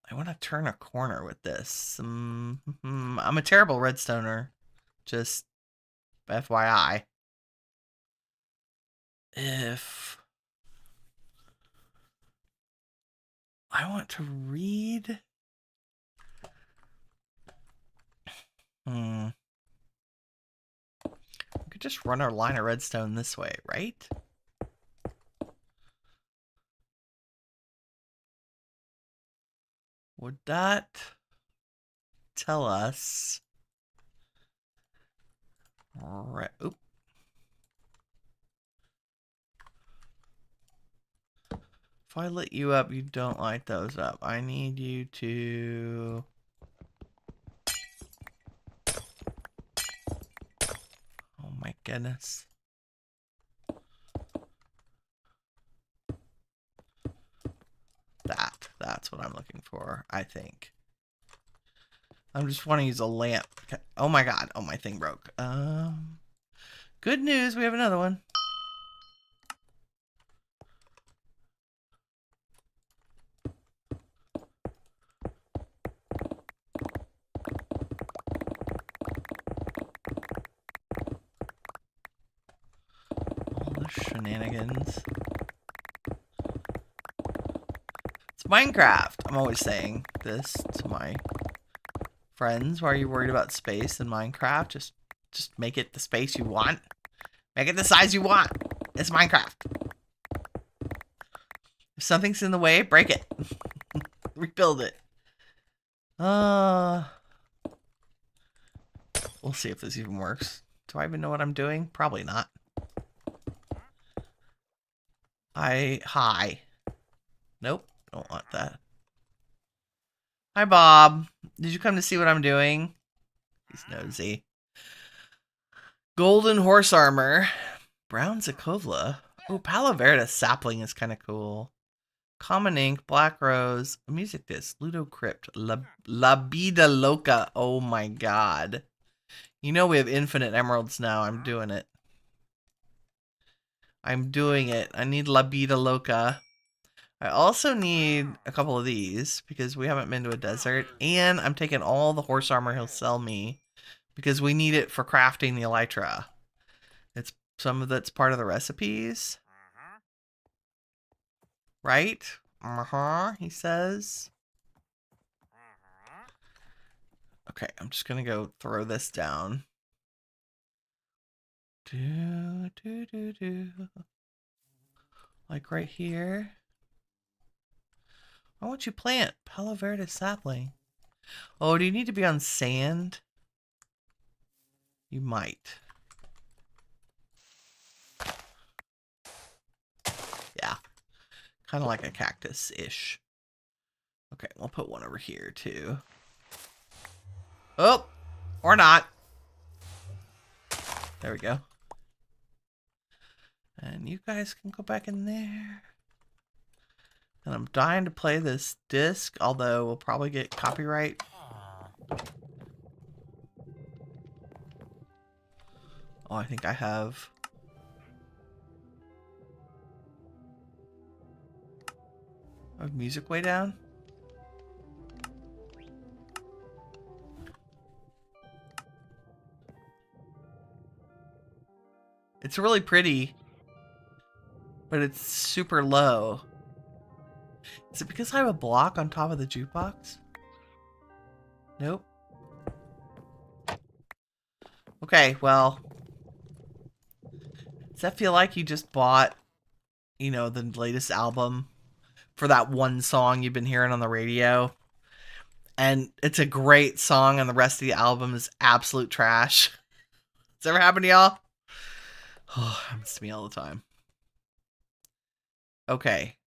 [SPEAKER 1] I want to turn a corner with this. I'm a terrible redstoner. Just FYI. If I want to read... We could just run our line of redstone this way, right? Would that tell us? Right. Oop. If I lit you up, you don't light those up. I need you to... Oh my goodness. That's what I'm looking for, I think. I'm just want to use a lamp. Oh my god. Oh, my thing broke. Good news, we have another one. All the shenanigans. It's Minecraft. I'm always saying this to my friends. Why are you worried about space in Minecraft? Just make it the space you want. Make it the size you want. It's Minecraft. If something's in the way, break it. Rebuild it. We'll see if this even works. Do I even know what I'm doing? Probably not. Hi. Nope, don't want that. Hi, Bob. Did you come to see what I'm doing? He's nosy. Golden horse armor. Brown Zakovla. Oh, Palo Verde sapling is kind of cool. Common ink, black rose, a music disc, Ludo Crypt, La Vida Loca. Oh my god. You know we have infinite emeralds now. I'm doing it. I'm doing it. I need La Vida Loca. I also need a couple of these because we haven't been to a desert. And I'm taking all the horse armor he'll sell me because we need it for crafting the elytra. It's some of that's part of the recipes. Right? He says. Okay, I'm just gonna go throw this down. Like right here. Why won't you plant Palo Verde sapling? Oh, do you need to be on sand? You might. Yeah. Kind of like a cactus-ish. Okay, we'll put one over here too. Oh! Or not. There we go. And you guys can go back in there. And I'm dying to play this disc, although we'll probably get copyright. Oh, I think I have... I have music way down. It's really pretty, but it's super low. Is it because I have a block on top of the jukebox? Nope. Okay, well. Does that feel like you just bought, you know, the latest album for that one song you've been hearing on the radio? And it's a great song and the rest of the album is absolute trash. Does that ever happen to y'all? Oh, it happens to me all the time. Okay.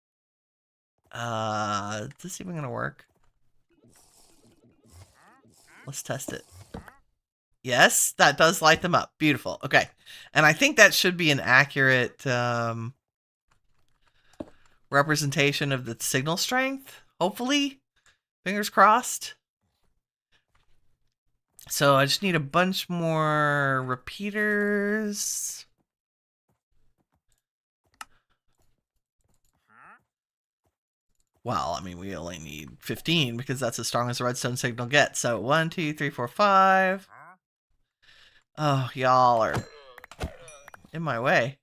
[SPEAKER 1] Is this even gonna work? Let's test it. Yes, that does light them up. Beautiful. Okay. And I think that should be an accurate representation of the signal strength. Hopefully. Fingers crossed. So I just need a bunch more repeaters. Well, I mean, we only need 15 because that's as strong as the redstone signal gets. So 1, 2, 3, 4, 5. Oh, y'all are in my way.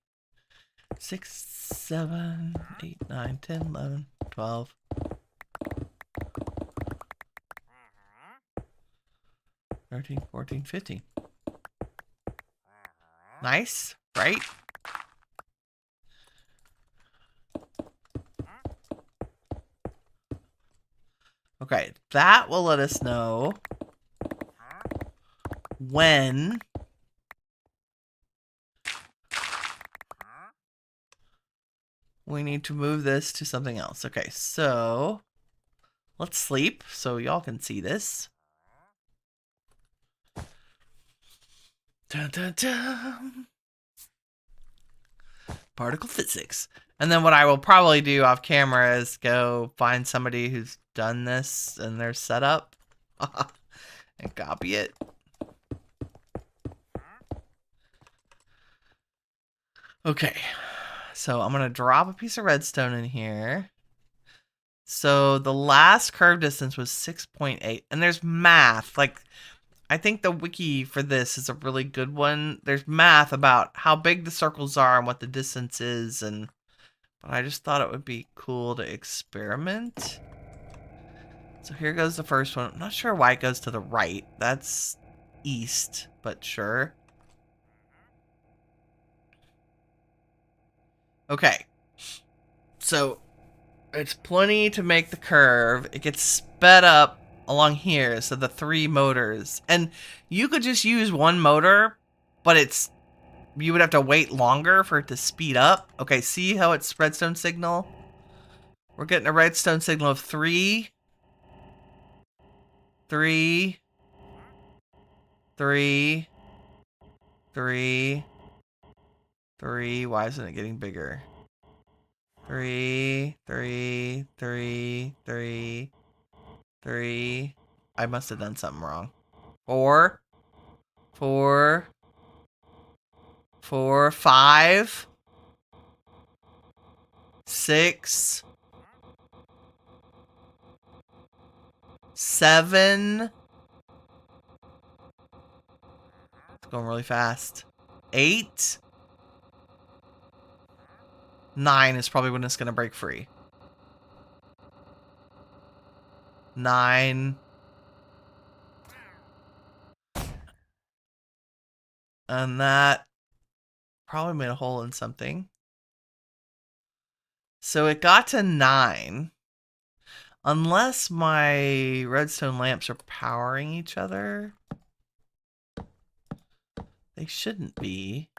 [SPEAKER 1] 6, 7, 8, 9, 10, 11, 12. 13, 14, 15. Nice, right? Okay, that will let us know when we need to move this to something else. Okay, so let's sleep so y'all can see this. Dun, dun, dun. Particle physics. And then what I will probably do off camera is go find somebody who's done this in their setup and copy it. Okay, so I'm going to drop a piece of redstone in here. So the last curve distance was 6.8. And there's math. Like, I think the wiki for this is a really good one. There's math about how big the circles are and what the distance is. But I just thought it would be cool to experiment. So here goes the first one. I'm not sure why it goes to the right. That's east, but sure. Okay. So it's plenty to make the curve. It gets sped up along here, so the 3 motors. And you could just use one motor, but you would have to wait longer for it to speed up. Okay, see how it's redstone signal? We're getting a redstone signal of 3, 3, 3, 3, 3. Why isn't it getting bigger? 3, 3, 3, 3, 3. I must have done something wrong. 4, 4, 4, 5, 6, 7. It's going really fast. 8. 9 is probably when it's going to break free. 9. And that probably made a hole in something. So it got to 9. Unless my redstone lamps are powering each other. They shouldn't be.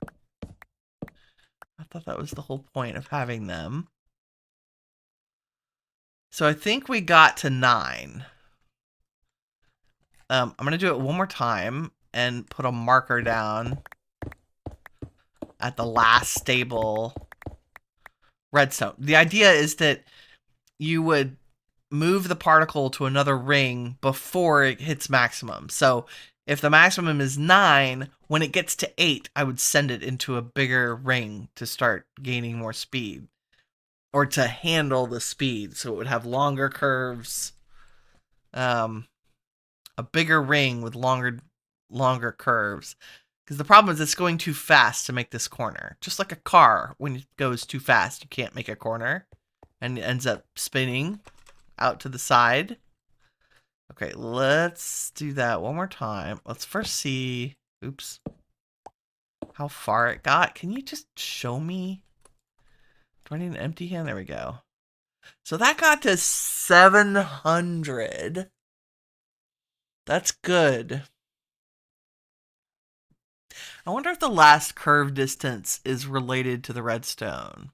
[SPEAKER 1] I thought that was the whole point of having them. So I think we got to 9. I'm going to do it one more time and put a marker down at the last stable redstone. The idea is that you would move the particle to another ring before it hits maximum. So if the maximum is 9, when it gets to 8, I would send it into a bigger ring to start gaining more speed. Or to handle the speed, so it would have longer curves. A bigger ring with longer curves. Because the problem is it's going too fast to make this corner. Just like a car, when it goes too fast, you can't make a corner. And it ends up spinning out to the side. Okay, let's do that one more time. Let's first see, oops, how far it got. Can you just show me? Do I need an empty hand? There we go. So that got to 700. That's good. I wonder if the last curve distance is related to the redstone.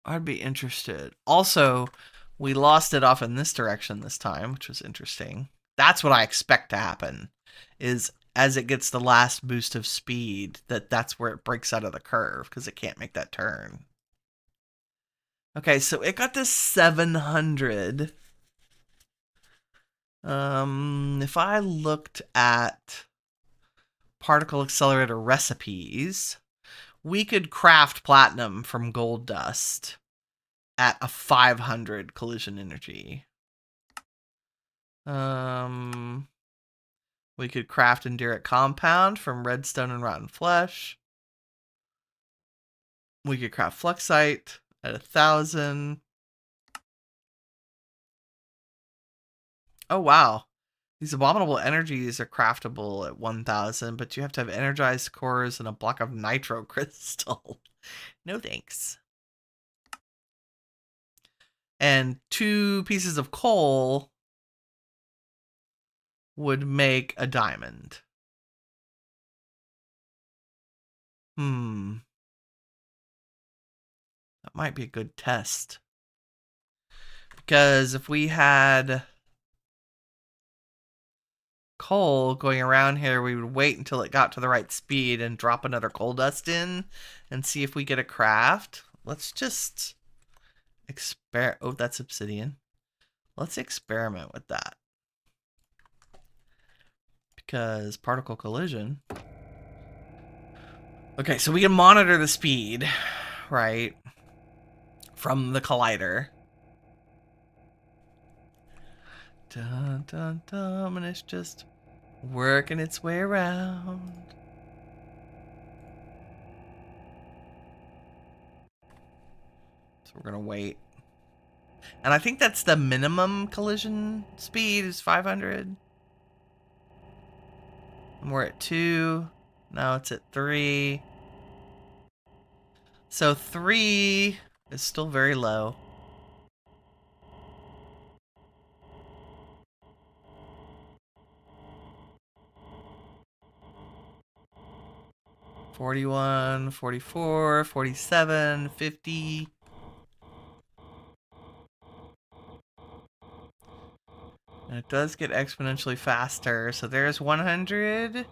[SPEAKER 1] I'd be interested. Also, we lost it off in this direction this time, which was interesting. That's what I expect to happen, is as it gets the last boost of speed, that's where it breaks out of the curve, because it can't make that turn. Okay, so it got to 700. If I looked at particle accelerator recipes, we could craft platinum from gold dust at a 500 collision energy. We could craft endurite compound from redstone and rotten flesh. We could craft fluxite at 1,000. Oh, wow. These abominable energies are craftable at 1,000, but you have to have energized cores and a block of nitro crystal. No thanks. And 2 pieces of coal would make a diamond. That might be a good test. Because if we had coal going around here, we would wait until it got to the right speed and drop another coal dust in and see if we get a craft. Let's just oh, that's obsidian. Let's experiment with that. Because particle collision. Okay, so we can monitor the speed, right, from the collider. Dun, dun, dun, and it's just working its way around. So we're gonna wait. And I think that's the minimum collision speed is 500. And we're at 2. Now it's at 3. So 3 is still very low. $41, $44, $47, $50. And it does get exponentially faster. So there's 100.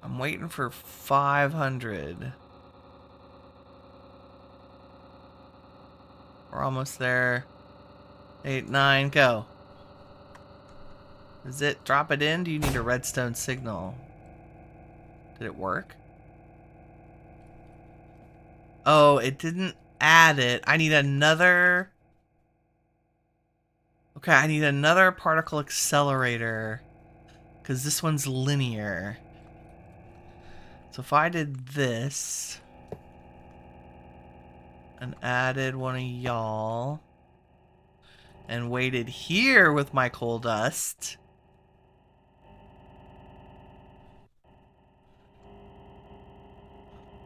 [SPEAKER 1] I'm waiting for 500. We're almost there. 8, 9, go. Is it drop it in? Do you need a redstone signal? Did it work? Oh, it didn't add it. I need another. Okay, I need another particle accelerator. Because this one's linear. So if I did this. And added one of y'all. And waited here with my coal dust.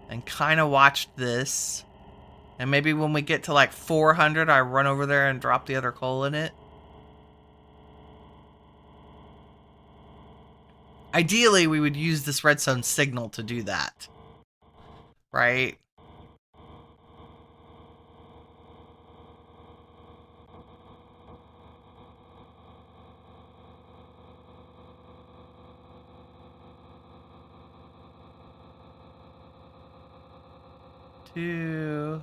[SPEAKER 1] And kind of watched this. And maybe when we get to like 400, I run over there and drop the other coal in it. Ideally, we would use this redstone signal to do that. Right? Two.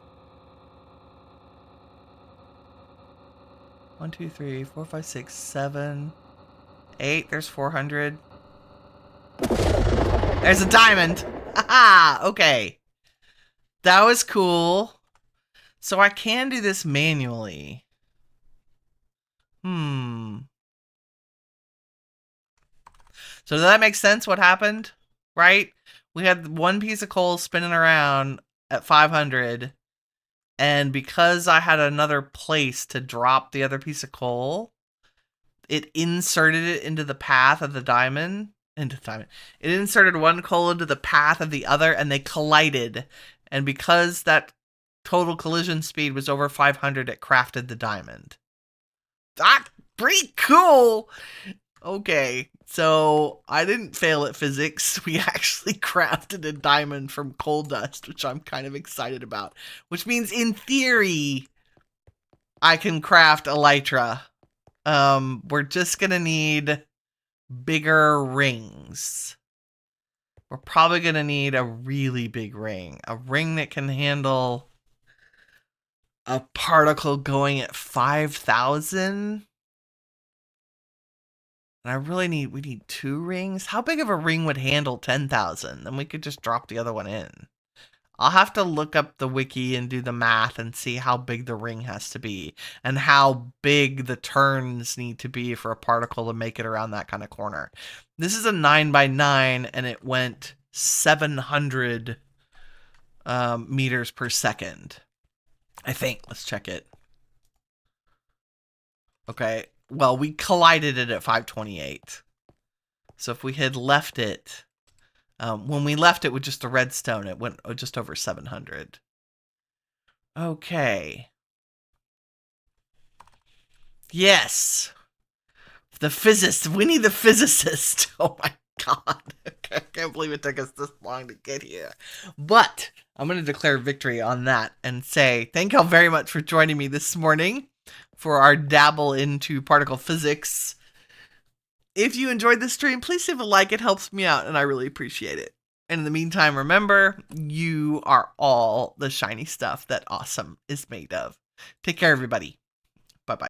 [SPEAKER 1] 1, 2, 3, 4, 5, 6, 7, 8. There's 400. There's a diamond. Haha. Okay. That was cool. So I can do this manually. So does that make sense what happened? Right? We had one piece of coal spinning around at 500. And because I had another place to drop the other piece of coal, it inserted it into the path of the diamond. It inserted one coal into the path of the other, and they collided. And because that total collision speed was over 500, it crafted the diamond. That's pretty cool! Okay, so I didn't fail at physics. We actually crafted a diamond from coal dust, which I'm kind of excited about. Which means, in theory, I can craft elytra. We're just gonna need bigger rings. We're probably gonna need a really big ring. A ring that can handle a particle going at 5,000. And we need 2 rings. How big of a ring would handle 10,000? Then we could just drop the other one in. I'll have to look up the wiki and do the math and see how big the ring has to be. And how big the turns need to be for a particle to make it around that kind of corner. This is a 9x9 and it went 700 meters per second. I think. Let's check it. Okay. Well, we collided it at 528. So if we had left it When we left it with just the redstone, it went just over 700. Okay. Yes. The physicist, Winnie the physicist. Oh my god. I can't believe it took us this long to get here. But I'm going to declare victory on that and say thank y'all very much for joining me this morning for our dabble into particle physics. If you enjoyed this stream, please leave a like. It helps me out, and I really appreciate it. And in the meantime, remember, you are all the shiny stuff that awesome is made of. Take care, everybody.